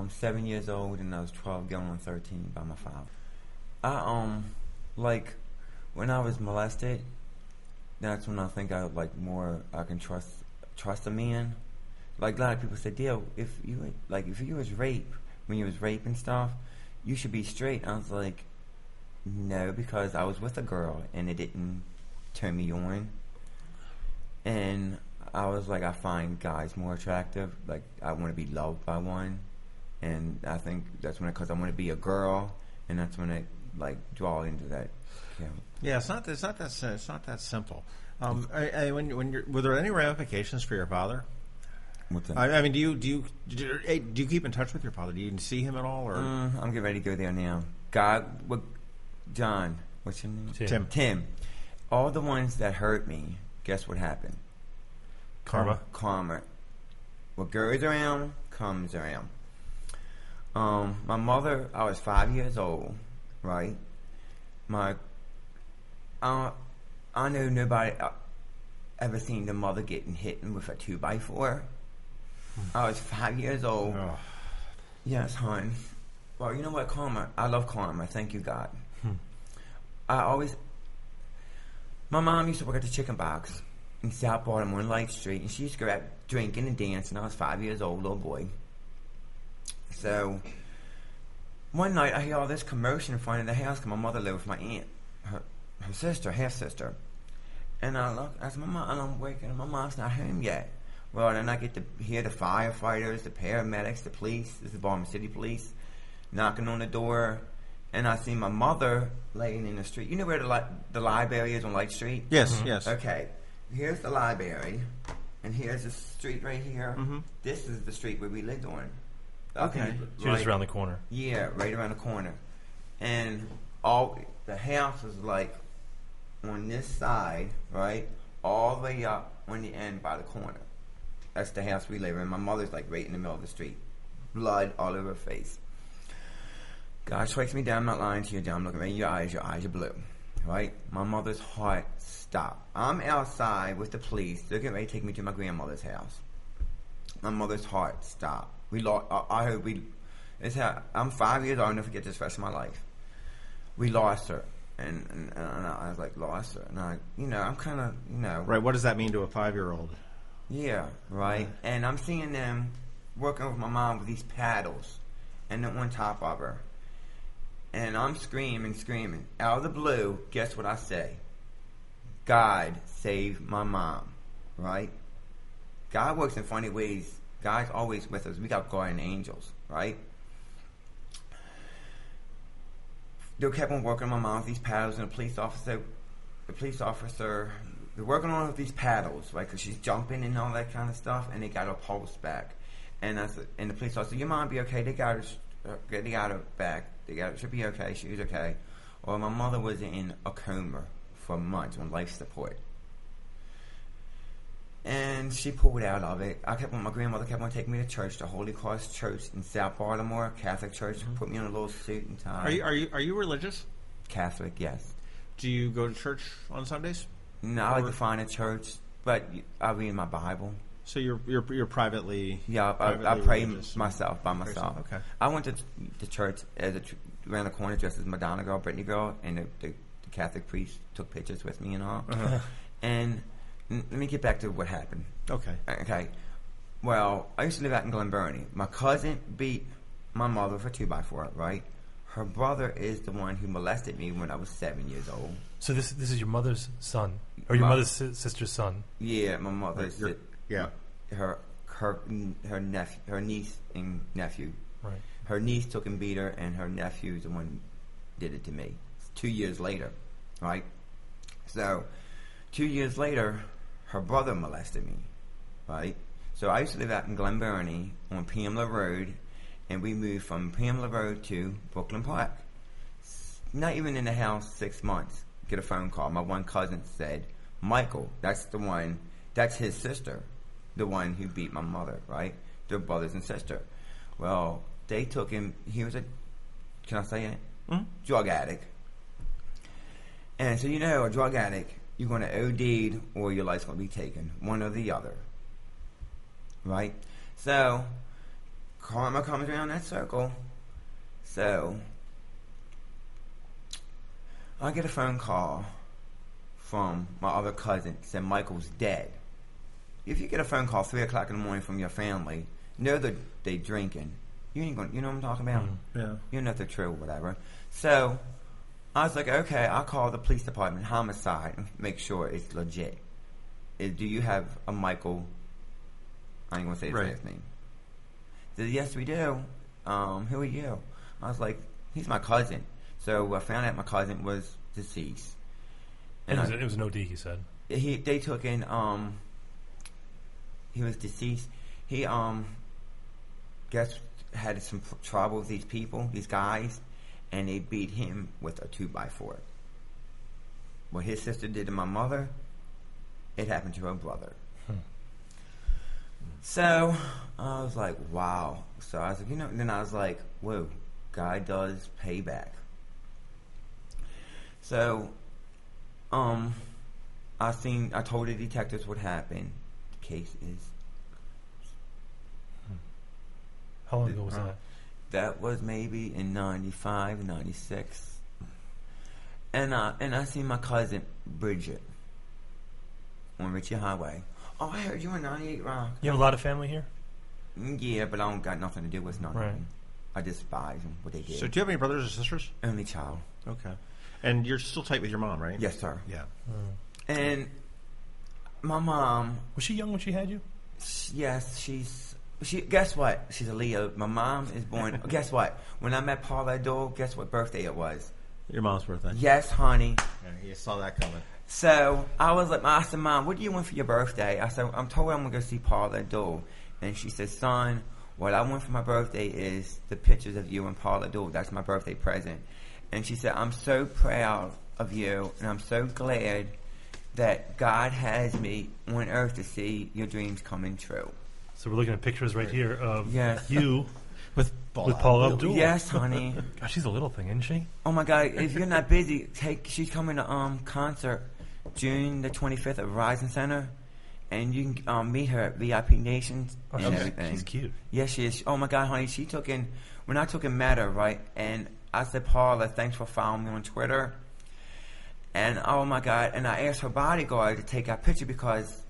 7 years old, and I was 12, going on 13 by my father. When I was molested, that's when I think I can trust a man. Like a lot of people say, Dale, if you was raped, when you was raped and stuff, you should be straight. I was like, No, because I was with a girl and it didn't turn me on. And I was like, I find guys more attractive. Like, I want to be loved by one. And I think that's when, because I want to be a girl, and that's when I like draw into that. Yeah, it's not that simple. Were there any ramifications for your father? What's that? I mean, do you keep in touch with your father? Do you see him at all? Or I'm getting ready to go there now. John, what's your name? Tim. All the ones that hurt me, guess what happened? Karma. What goes around comes around. My mother, I was 5 years old, right? I know nobody ever seen the mother getting hit with a 2x4. I was 5 years old. Oh. Yes, hon. Well, you know what, karma? I love karma. Thank you, God. My mom used to work at the chicken box in South Baltimore on Light Street, and she used to go out drinking and dancing. I was 5 years old, little boy. So one night I hear all this commotion in front of the house because my mother lived with my aunt, her sister, half sister. And I look, I said, Mama, and I'm waking, my mom's not home yet. Well, then I get to hear the firefighters, the paramedics, the police, this is Baltimore City Police, knocking on the door. And I see my mother laying in the street. You know where the library is on Light Street? Yes, yes. Okay. Here's the library, and here's the street right here. Mm-hmm. This is the street where we lived on. Okay. She was around the corner. Yeah, right around the corner. And all the house was like on this side, right? All the way up on the end by the corner. That's the house we live in. My mother's like right in the middle of the street. Blood all over her face. God strikes me down, I'm not lying to you, John. I'm looking right in your eyes are blue. Right? My mother's heart stopped. I'm outside with the police. They're getting ready to take me to my grandmother's house. My mother's heart stopped. I'm 5 years old, I'll never forget this rest of my life. We lost her. And I was like, lost her. And I'm kind of, Right, what does that mean to a 5-year-old? Yeah, right. Yeah. And I'm seeing them working with my mom with these paddles. And then on top of her. And I'm screaming. Out of the blue, guess what I say? God save my mom. Right? God works in funny ways. God's always with us. We got guardian angels. Right? They kept on working on my mom with these paddles, and the police officer, they're working on her with these paddles, right? Because she's jumping and all that kind of stuff, and they got her pulse back. And the police officer said, your mom be okay. They got her back. She'll be okay. She was okay. Well, my mother was in a coma for months on life support. And she pulled out of it. My grandmother kept on taking me to church, the Holy Cross Church in South Baltimore, Catholic church. Mm-hmm. Put me in a little suit and tie. Are you religious? Catholic, yes. Do you go to church on Sundays? No, I like to find a church, but I read my Bible. So you're privately. Yeah, I pray myself by myself. Okay. I went to the church around the corner dressed as Madonna Girl, Brittney Girl, and the Catholic priest took pictures with me and all. Uh-huh. And let me get back to what happened. Okay. Well, I used to live out in Glen, Burnie. My cousin beat my mother with a 2x4, right? Her brother is the one who molested me when I was 7 years old. So this is your mother's son, or your mother's sister's son? Yeah, my mother's. Yeah. Her niece and nephew. Right. Her niece took and beat her, and her nephew's the one who did it to me. 2 years later, right? So, 2 years later, her brother molested me, right? So I used to live out in Glen Burnie on Pamela Road, and we moved from Pamela Road to Brooklyn Park. Not even in the house 6 months. Get a phone call. My one cousin said, Michael, that's his sister, the one who beat my mother, right? They're brothers and sister. Well, they took him, he was can I say it? Mm-hmm. Drug addict. And so a drug addict, you're going to OD or your life's going to be taken, one or the other. Right? So, karma comes around that circle. So, I get a phone call from my other cousin, said Michael's dead. If you get a phone call 3 o'clock in the morning from your family, know that they drinking, you ain't going. You know what I'm talking about? Mm-hmm. Yeah. You know if they're true or whatever. So I was like, okay, I'll call the police department, homicide, and make sure it's legit. Do you have a Michael? I ain't gonna say his last name. He said, yes, we do. Who are you? I was like, he's my cousin. So I found out my cousin was deceased. And it was an OD, he said. They took in, he was deceased. He, had some trouble with these people, these guys, and they beat him with a 2x4. What his sister did to my mother, it happened to her brother. So I was like, wow. So I was like, and then I was like, whoa, God does pay back. So, I told the detectives what happened. The case is. How long ago was that? That was maybe in 95, 96. And I seen my cousin, Bridget, on Ritchie Highway. Oh, I heard you in 98 Rock. You have a lot of family here? Yeah, but I don't got nothing to do with none of Right. them. I despise them, what they did. So do you have any brothers or sisters? Only child. Okay. And you're still tight with your mom, right? Yes, sir. Yeah. And my mom... Was she young when she had you? Yes, she. Guess what? She's a Leo. My mom is born... Guess what? When I met Paula Dole, guess what birthday it was? Your mom's birthday. Yes, honey. Yeah, you saw that coming. So I was like, I said, Mom, what do you want for your birthday? I said, I'm told I'm going to go see Paula Dole. And she said, son, what I want for my birthday is the pictures of you and Paula Dole. That's my birthday present. And she said, I'm so proud of you, and I'm so glad that God has me on earth to see your dreams coming true. So we're looking at pictures right here of Yes. you With Paula Abdul. Yes, honey. Gosh, she's a little thing, isn't she? Oh my God! If you're not busy, she's coming to concert June the 25th at Verizon Center, and you can meet her at VIP Nations and everything. She's cute. Yes, she is. Oh my God, honey! When I took in Meta, right, and I said, Paula, thanks for following me on Twitter. And oh my God! And I asked her bodyguard to take our picture because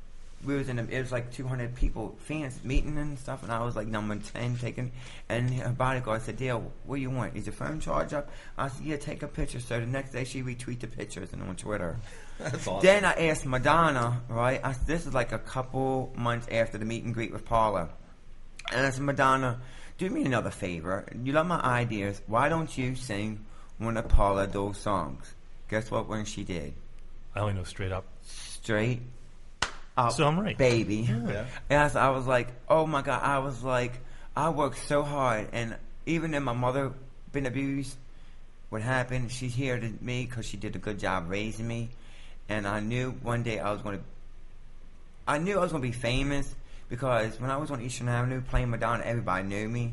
we was it was like 200 people, fans meeting and stuff, and I was like number 10 taking. And her bodyguard said, Dale, what do you want? Is your phone charged up? I said, yeah, take a picture. So the next day she retweeted the pictures and on Twitter. That's awesome. Then I asked Madonna, right? This is like a couple months after the meet and greet with Paula. And I said, Madonna, do me another favor. You love my ideas. Why don't you sing one of Paula Dole's songs? Guess what when she did? I only know Straight Up. Straight up, So I'm right. baby. Yeah. And I was like, oh my God. I was like, I worked so hard. And even if my mother been abused, what happened, she's here to me because she did a good job raising me. And I knew one day I was going to be famous because when I was on Eastern Avenue playing Madonna, everybody knew me.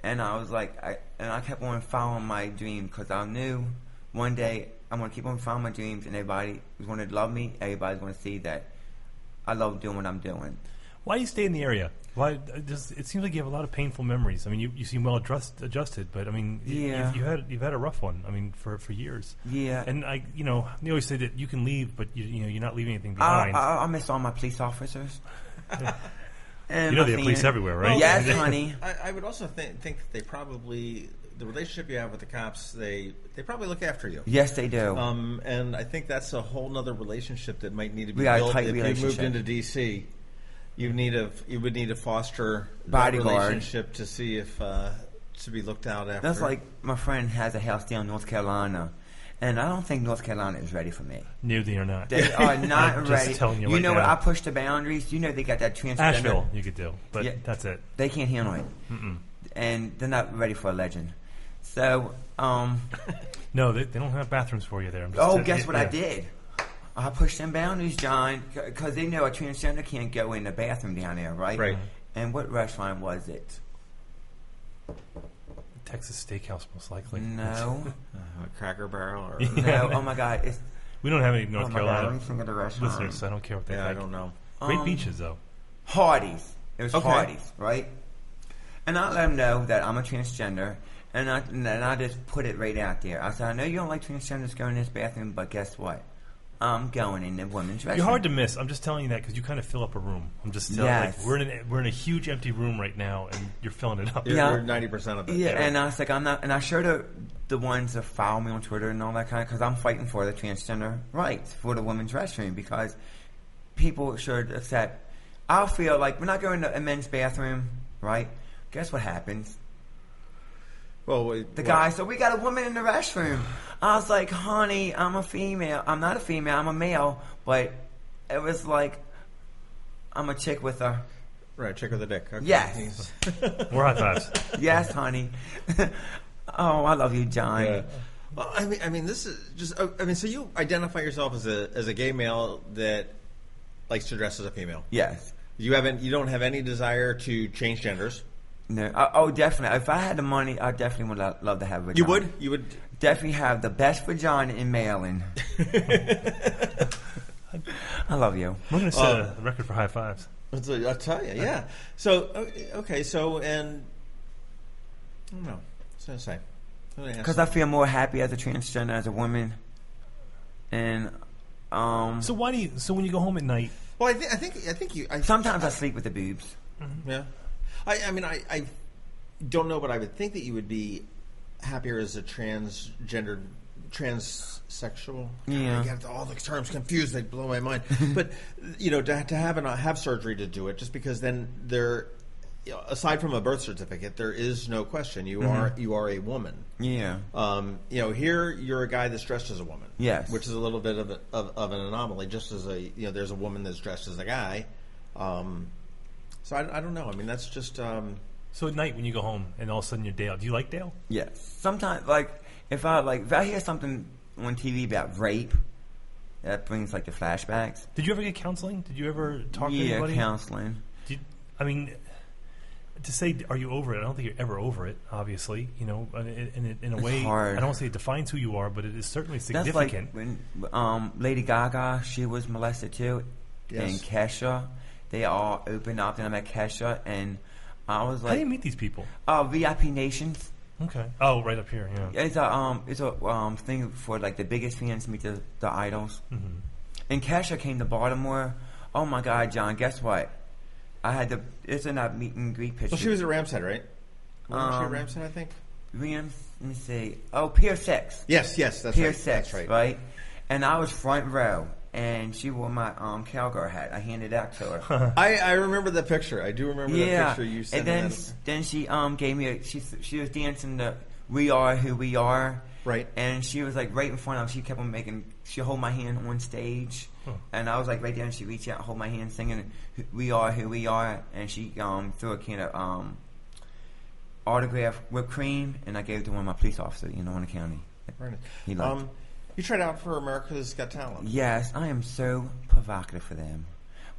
And I was like, I kept on following my dream because I knew one day I'm going to keep on following my dreams and everybody is going to love me. Everybody's going to see that I love doing what I'm doing. Why do you stay in the area? Why? It seems like you have a lot of painful memories. I mean, you seem well adjusted, but I mean, Yeah. you've had a rough one. I mean, for years. Yeah. And they always say that you can leave, but you're not leaving anything behind. I miss all my police officers. And they have police everywhere, right? Yes, honey. I would also think that they probably, the relationship you have with the cops, they probably look after you. Yes, they do. And I think that's a whole nother relationship that might need to be We got a built. tight If you moved relationship. into D.C., you would need to foster that Bodyguard. relationship to see if to be looked out after. That's like my friend has a house down in North Carolina, and I don't think North Carolina is ready for me. No, they are not. They are not I'm ready. just telling you You right know now. what? I push the boundaries. You know they got that transgender. Asheville, you could do, but Yeah. that's it. They can't handle it, and they're not ready for a legend. So, No, they don't have bathrooms for you there. I'm just guess what I yeah. did? I pushed them boundaries, John, because they know a transgender can't go in the bathroom down there, right? Right. And what restaurant was it? Texas Steakhouse, most likely. No. Cracker Barrel or No. Oh my God. It's We don't have any North oh my God, Carolina let me think of the restaurant. listeners, so I don't care what they yeah, I think. don't know. Great beaches, though. Hardee's. It was Okay. Hardee's, right? And I let them know that I'm a transgender, and I just put it right out there. I said, I know you don't like transgenders going in this bathroom, but guess what? I'm going in the women's restroom. You're hard to miss. I'm just telling you that because you kind of fill up a room. I'm just telling Yes. we're in a huge empty room right now, and you're filling it up. Yeah. You're 90% of it. Yeah, and I was like, I'm not, and I showed her the ones that follow me on Twitter and all that kind of, because I'm fighting for the transgender rights for the women's restroom, because people should accept. I feel like when I go into a men's bathroom, right? Guess what happens? Well, the guy, so we got a woman in the restroom. I was like, honey, I'm a female. I'm not a female, I'm a male. But it was like, I'm a chick with a... Right, chick with a dick. Okay. Yes. More high fives. Yes, honey. Oh, I love you, John. Yeah. Well, I mean, this is just... I mean, so you identify yourself as a gay male that likes to dress as a female. Yes. You don't have any desire to change genders. No. Oh, definitely. If I had the money, I definitely would love to have a vagina. You would definitely have the best vagina in Maryland. I love you. We're going to set a record for high fives. I'll tell you, yeah. So okay, so and I don't know. What was I going to say? Because I feel more happy as a transgender, as a woman, and So why do you? So when you go home at night? Well, I think you. Sometimes I sleep with the boobs. Mm-hmm. Yeah. I mean, I don't know, but I would think that you would be happier as a transsexual. Yeah. I get all the terms confused; they blow my mind. But to have surgery to do it, just because then aside from a birth certificate, there is no question you are a woman. Yeah. Here you're a guy that's dressed as a woman. Yes. Which is a little bit of an anomaly. Just as there's a woman that's dressed as a guy. So I don't know. I mean, that's just. So at night when you go home and all of a sudden you're Dale, do you like Dale? Yes. Sometimes, if I hear something on TV about rape, that brings the flashbacks. Did you ever get counseling? Did you ever talk to anybody? Yeah, counseling. To say, are you over it? I don't think you're ever over it, obviously. In a way, hard. I don't want to say it defines who you are, but it is certainly significant. That's like when Lady Gaga, she was molested too. Yes. And Kesha, they all opened up, and I met Kesha, and I was like... How do you meet these people? VIP Nations. Okay. Oh, right up here, yeah. It's a thing for the biggest fans meet the idols. Mm-hmm. And Kesha came to Baltimore. Oh my God, John, guess what? It's in that meet and greet picture. Well, she was at Ramshead, right? Wasn't she at Ramshead, I think? Let me see. Oh, Pier 6. Yes, that's Pier right. 6, that's right. Right? And I was front row, and she wore my cowgirl hat. I handed that to her. I remember that picture. I do remember that picture you sent. And then she gave me she was dancing the We Are Who We Are. Right. And she was right in front of me. She kept on she hold my hand on stage. And I was right there, and she reached out, hold my hand, singing "We Are Who We Are," and she threw a can of autograph whipped cream, and I gave it to one of my police officers in Warren County. Right. He loved it. You tried out for America's Got Talent. Yes, I am so provocative for them,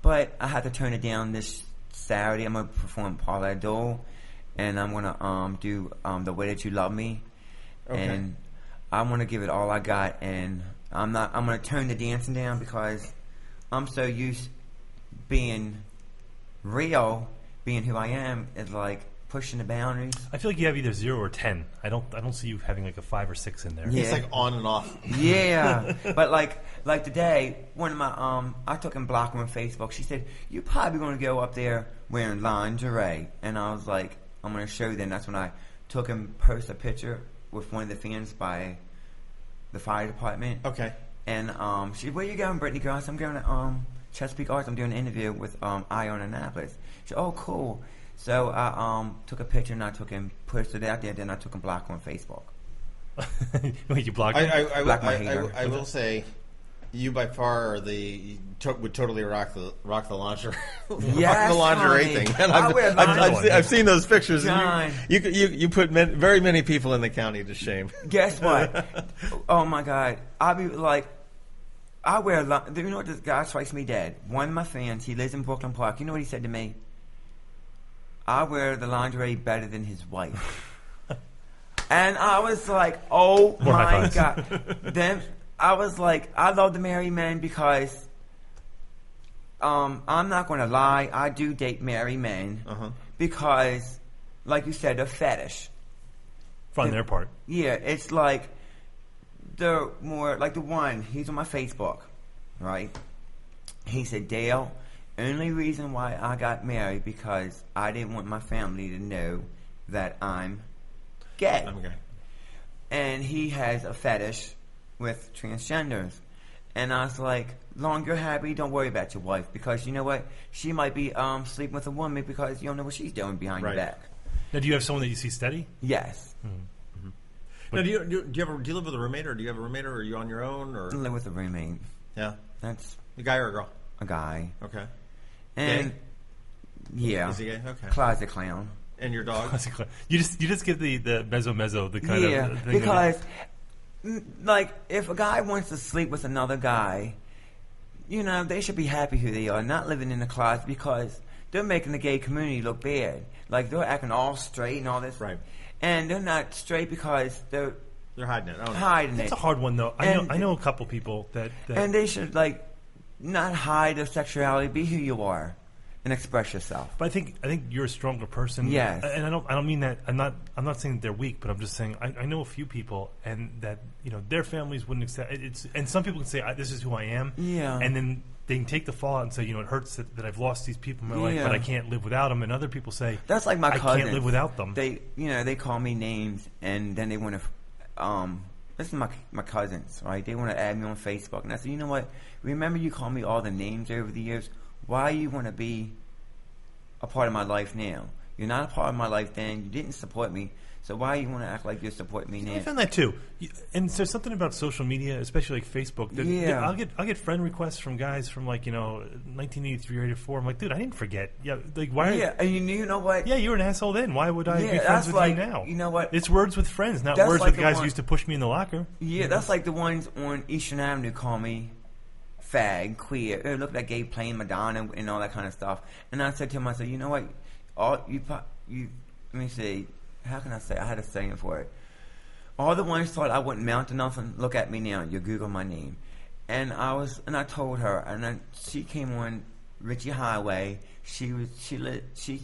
but I had to turn it down this Saturday. I'm gonna perform Paula Abdul, and I'm gonna do "The Way That You Love Me," and I'm gonna give it all I got, and I'm gonna turn the dancing down because I'm so used being real, being who I am, is pushing the boundaries. I feel like you have either 0 or 10. I don't see you having a 5 or 6 in there. Yeah. It's on and off. Yeah, but like today, one of my I took and blocked her on Facebook. She said, "You're probably gonna go up there wearing lingerie," and I was like, "I'm gonna show you." Then that's when I took and posted a picture with one of the fans by the fire department. Okay. And she said, "Where you going, Brittney Girl?" I said, "I'm going to Chesapeake Arts. I'm doing an interview with Ion Annapolis." She said, "Oh, cool." So I took a picture and I took and posted it out there. Then I took and blocked her on Facebook. Wait, you blocked? I will say, you by far are would totally rock the lingerie, yes, rock the lingerie thing. And I've seen those pictures. John, and you put very many people in the county to shame. Guess what? Oh my God! I'll be I wear. Do you know what this guy strikes me dead? One of my fans. He lives in Brooklyn Park. You know what he said to me? I wear the lingerie better than his wife. And I was like, oh my God. Then I was like, I love to marry men because I'm not going to lie. I do date married men because, like you said, they're fetish. From their part. Yeah, it's they're more like the one. He's on my Facebook, right? He said, "Dale, only reason why I got married because I didn't want my family to know that I'm gay." I'm gay. and he has a fetish with transgenders. And I was like, long you're happy, don't worry about your wife, because you know what? She might be sleeping with a woman because you don't know what she's doing behind your back. Now, do you have someone that you see steady? Yes. Mm-hmm. Now, do you live with a roommate, or do you have a roommate, or are you on your own? Or I live with a roommate. Yeah. That's a guy or a girl? A guy. Okay. And gay? Yeah. Is he gay? Okay. Closet clown. And your dog? You just give the mezzo the kind of thing. Because like if a guy wants to sleep with another guy, you know, they should be happy who they are, not living in the closet, because they're making the gay community look bad. Like they're acting all straight and all this. Right. And they're not straight because they're hiding it. Hiding That's it. a hard one though. I know a couple people that and they should like not hide their sexuality, be who you are. And express yourself. But I think you're a stronger person. Yes. And I don't mean that. I'm not saying that they're weak, but I'm just saying I know a few people, and that their families wouldn't accept it. And some people can say this is who I am. Yeah. And then they can take the fallout and say it hurts that I've lost these people in my life, but I can't live without them. And other people say that's like my cousins. I can't live without them. They call me names, and then they want to. This is my cousins, right? They want to add me on Facebook, and I said, you know what? Remember you called me all the names over the years. Why you want to be a part of my life now? You're not a part of my life then. You didn't support me. So why you want to act like you support me now? I found that too. And there's something about social media, especially like Facebook. That I'll get friend requests from guys from 1983 or 84. I'm like, dude, I didn't forget. Yeah, like why? Yeah, and you know what? Yeah, you were an asshole then. Why would I be friends with you now? You know what? It's words with friends, not words with guys who used to push me in the locker. Yeah, that's like the ones on Eastern Avenue call me fag, queer, look at that gay playing Madonna and all that kind of stuff. And I said to him, I said, you know what? Let me see. How can I say? I had a saying for it. All the ones thought I wouldn't mount to nothing. Look at me now. You Google my name, and I told her, and she came on Ritchie Highway. She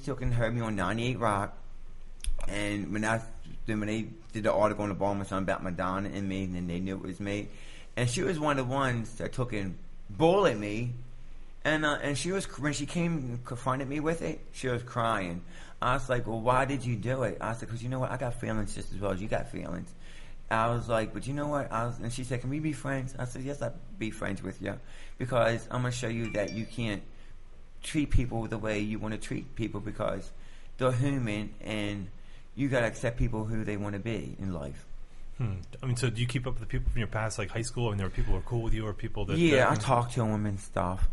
took and heard me on 98 Rock, and when they did the article on the bottom or something about Madonna and me, and then they knew it was me, and she was one of the ones that took and bullied me, and she was, when she came and confronted me with it, she was crying. I was like, well, why did you do it? I said, because you know what? I got feelings just as well as you got feelings. I was like, but you know what? And she said, can we be friends? I said, yes, I'll be friends with you, because I'm going to show you that you can't treat people the way you want to treat people, because they're human, and you got to accept people who they want to be in life. I mean, so do you keep up with the people from your past, like high school? I mean, there were people who are cool with you, or people that... Yeah, I talk to them and stuff.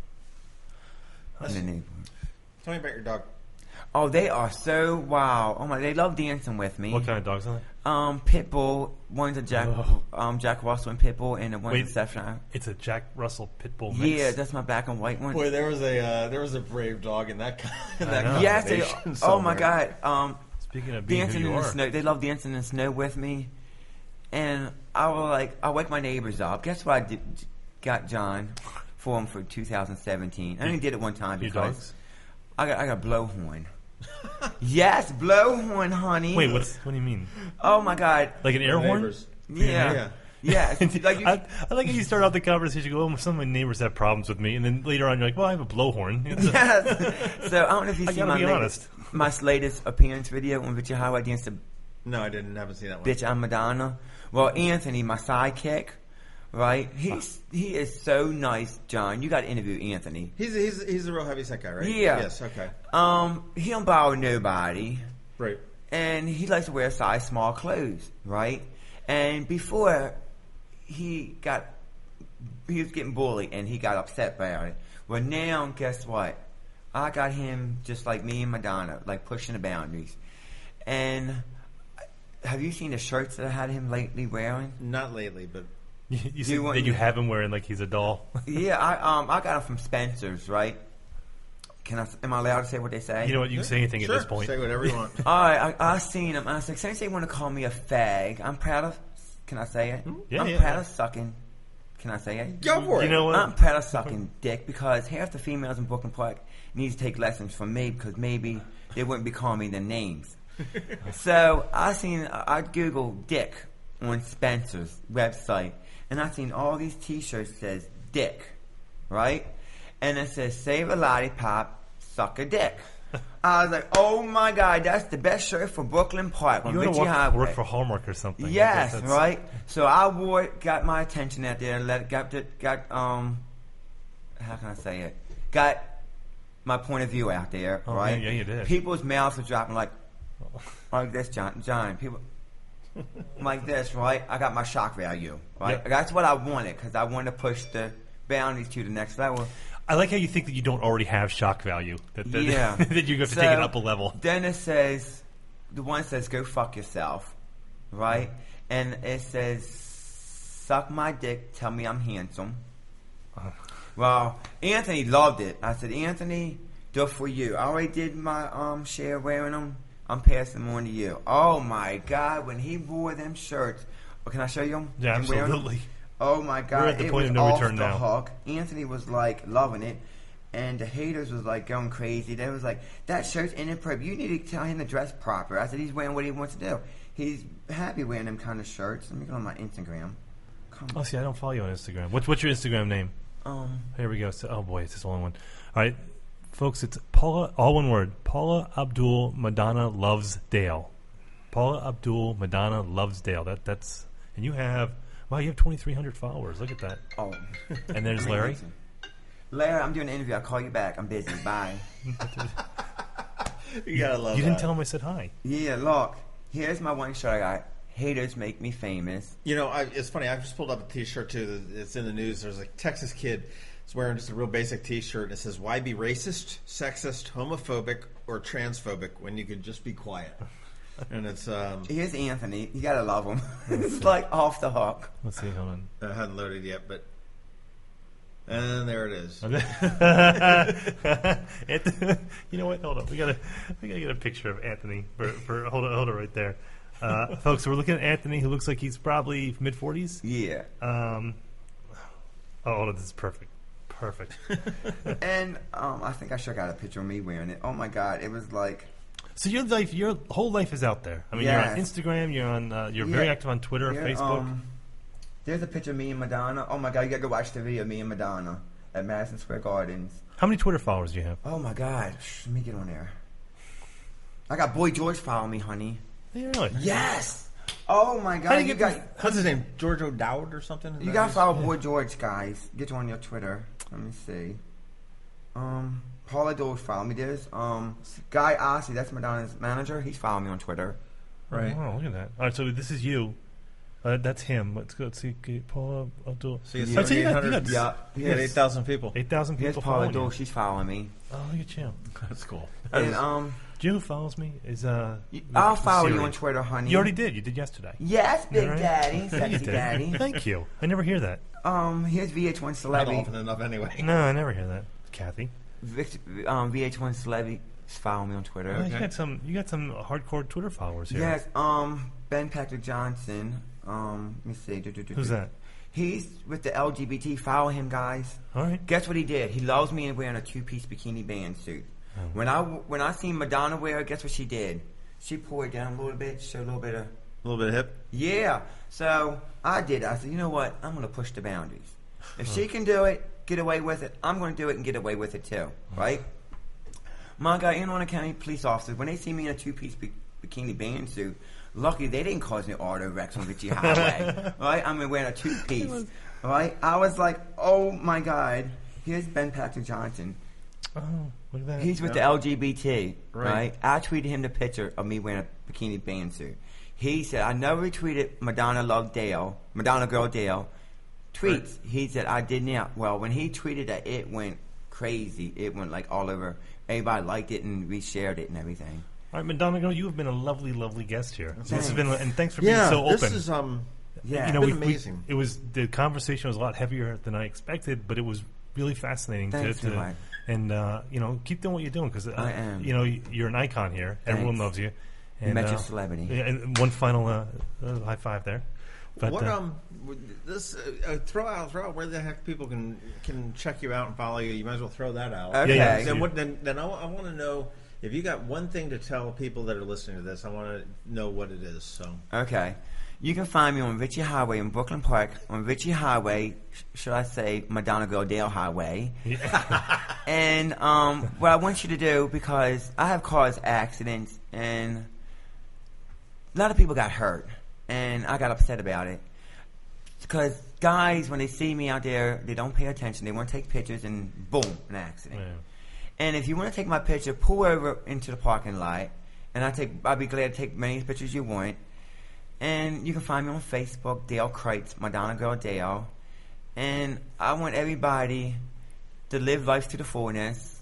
Tell me about your dog. Oh, they are so wow! Oh my, they love dancing with me. What kind of dogs are they? Pit bull. One's a Jack Russell and pit bull, and the one's a Staffordshire. It's a Jack Russell pit bull mix. Yeah, that's my black and white one. Boy, there was a brave dog in that. Yes, oh my God! Speaking of being dancing in the snow, they love dancing in the snow with me, and I wake my neighbors up. Guess what? I got John for him for 2017. I only did it one time because I got a blowhorn. Yes, blowhorn, honey. Wait, what do you mean? Oh my God! Like an air horn? Yeah. Yeah. Like I like how you start out the conversation. You go, some of my neighbors have problems with me, and then later on you're like, well, I have a blowhorn. Yes. So I don't know if you see my latest appearance video on Ritchie Highway against the. No, I didn't. Haven't seen that one. Bitch, I'm Madonna. Well, Anthony, my sidekick. Right, he is so nice, John. You got to interview Anthony. He's a real heavyset guy, right? Yeah. Yes. Okay. He don't bother nobody. Right. And he likes to wear size small clothes, right? And before he was getting bullied and he got upset about it. Well, now guess what? I got him just like me and Madonna, like pushing the boundaries. And have you seen the shirts that I had him lately wearing? Not lately, but. You have him wearing like he's a doll. Yeah, I got him from Spencer's, right? Am I allowed to say what they say? You know what? You can say anything at this point. Say whatever you want. All right, I seen him. I was like, since they want to call me a fag, I'm proud of. Can I say it? Yeah, I'm proud of sucking. Can I say it? Go for it. You know what? I'm proud of sucking dick, because half the females in Brooklyn Park need to take lessons from me, because maybe they wouldn't be calling me their names. So I Googled dick on Spencer's website. And I seen all these T-shirts that says dick, right? And it says save a lollipop, suck a dick. I was like, oh my God, that's the best shirt for Brooklyn Park on Ritchie Highway. Work for Hallmark or something. Yes, right. So I wore it, got my attention out there, got how can I say it? Got my point of view out there, right? Yeah, you did. People's mouths were dropping like this, John. People like this, right? I got my shock value, right? Yep. That's what I wanted because I wanted to push the boundaries to the next level. I like how you think that you don't already have shock value. That you have to take it up a level. Then it says, the one says, go fuck yourself, right? And it says, suck my dick, tell me I'm handsome. Well, Anthony loved it. I said, Anthony, do it for you. I already did my share wearing them. I'm passing them on to you. Oh my God, when he wore them shirts. Can I show you them? Yeah, absolutely. Oh my God, we're at the point of no return now. Hook. Anthony was like loving it, and the haters was like going crazy. They was like, that shirt's inappropriate. You need to tell him to dress proper. I said, he's wearing what he wants to do. He's happy wearing them kind of shirts. Let me go on my Instagram. Oh, see, I don't follow you on Instagram. What's your Instagram name? Here we go. So, oh boy, it's just all in one. All right, folks, it's Paula. All one word. Paula Abdul Madonna loves Dale. Paula Abdul Madonna loves Dale. That's and you have. Wow, you have 2,300 followers. Look at that. Oh. And there's Larry. Larry, I'm doing an interview. I'll call you back. I'm busy. Bye. You gotta love You didn't tell him I said hi. Yeah, look. Here's my one shirt I got. Haters make me famous. You know, it's funny. I just pulled up a T-shirt, too. It's in the news. There's a Texas kid that's wearing just a real basic T-shirt. And it says, why be racist, sexist, homophobic, or transphobic when you could just be quiet? And it's here's Anthony. You gotta love him. It's like off the hook. Let's see. Hold on. I hadn't loaded yet, but and there it is. You know what? Hold on. We gotta get a picture of Anthony. For hold on right there, folks. So we're looking at Anthony, who looks like he's probably mid-40s. Yeah. Oh, hold on. This is perfect. And I think I sure got a picture of me wearing it. Oh my God! It was like. So your whole life is out there. I mean, yes. You're on Instagram. You're on. You're very active on Twitter, Facebook. There's a picture of me and Madonna. Oh my God, you gotta go watch the video of me and Madonna at Madison Square Gardens. How many Twitter followers do you have? Oh my God, let me get on there. I got Boy George following me, honey. Yeah, really? Yes. Oh my God, what's his name? George O'Dowd or something? You gotta follow Boy George, guys. Get you on your Twitter. Let me see. Paula Dole's following me. There's Guy Ossie, that's Madonna's manager. He's following me on Twitter. Right. Oh, look at that. All right, so this is you. That's him. Let's see. Paula Abdul. So you got 8,000 people. 8,000 people. Here's Paula Abdul. She's following me. Oh, look at you. That's cool. And do you know who follows me? I'll follow you on Twitter, honey. You already did. You did yesterday. Yes, Big Daddy, sexy daddy. Thank you. I never hear that. Here's VH1 Celebrity. Not often enough, anyway. No, I never hear that, Kathy. VH1 Celebrity follow me on Twitter. Okay. You got some hardcore Twitter followers here. Yes. Ben Patrick Johnson. Let me see. Who's that? He's with the LGBT. Follow him, guys. All right. Guess what he did? He loves me and wearing a two-piece bikini band suit. Oh. When I seen Madonna wear it, guess what she did? She pulled it down a little bit, showed a little bit of hip. Yeah. So I did. I said, you know what? I'm going to push the boundaries. If she can do it, get away with it, I'm going to do it and get away with it too, right? My guy, Anne Arundel County police officers, when they see me in a two-piece bikini band suit, lucky they didn't cause any auto wrecks on Ritchie Highway, right? I'm wearing a two-piece, right? I was like, oh my God, here's Ben Patrick Johnson. Oh, look at that. He's with the LGBT, right? I tweeted him the picture of me wearing a bikini band suit. He said, I never retweeted Madonna Girl Dale tweets. Right. He said, I did not. Well, when he tweeted that, it went crazy. It went like all over. Everybody liked it and reshared it and everything. All right, Madonna Girl, you have been a lovely, lovely guest here. This has been, and thanks for being so open. This is you know, amazing. The conversation was a lot heavier than I expected, but it was really fascinating. Keep doing what you're doing because I am. You know, you're an icon here. Thanks. Everyone loves you. And, you met your celebrity. And one final high five there. But, throw out where the heck people can check you out and follow you. You might as well throw that out. Okay. Yeah. Then I want to know if you got one thing to tell people that are listening to this. I want to know what it is. So okay, You can find me on Ritchie Highway in Brooklyn Park. On Ritchie Highway, should I say Madonna Girl Dale Highway. Yeah. And what I want you to do, because I have caused accidents, and a lot of people got hurt, and I got upset about it. Because guys, when they see me out there, they don't pay attention. They want to take pictures, and boom, an accident. Yeah. And if you want to take my picture, pull over into the parking lot, and I'll be glad to take many pictures you want. And you can find me on Facebook, Dale Kreitz, Madonna Girl Dale. And I want everybody to live life to the fullness.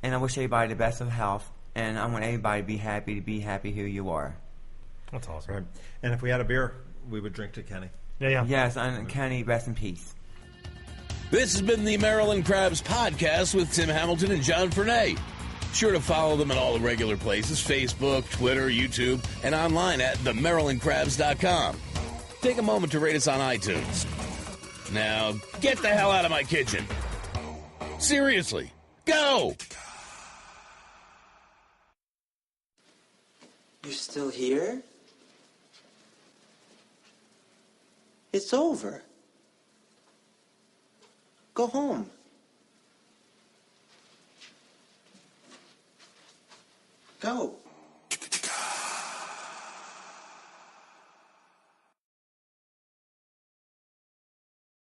And I wish everybody the best of health. And I want everybody to be happy who you are. That's awesome. Right. And if we had a beer, we would drink to Kenny. Yeah. Yes, and Kenny, rest in peace. This has been the Maryland Crabs Podcast with Tim Hamilton and John Fernay. Sure to follow them at all the regular places, Facebook, Twitter, YouTube, and online at themarylandcrabs.com. Take a moment to rate us on iTunes. Now, get the hell out of my kitchen. Seriously, go! You're still here? It's over. Go home. Go.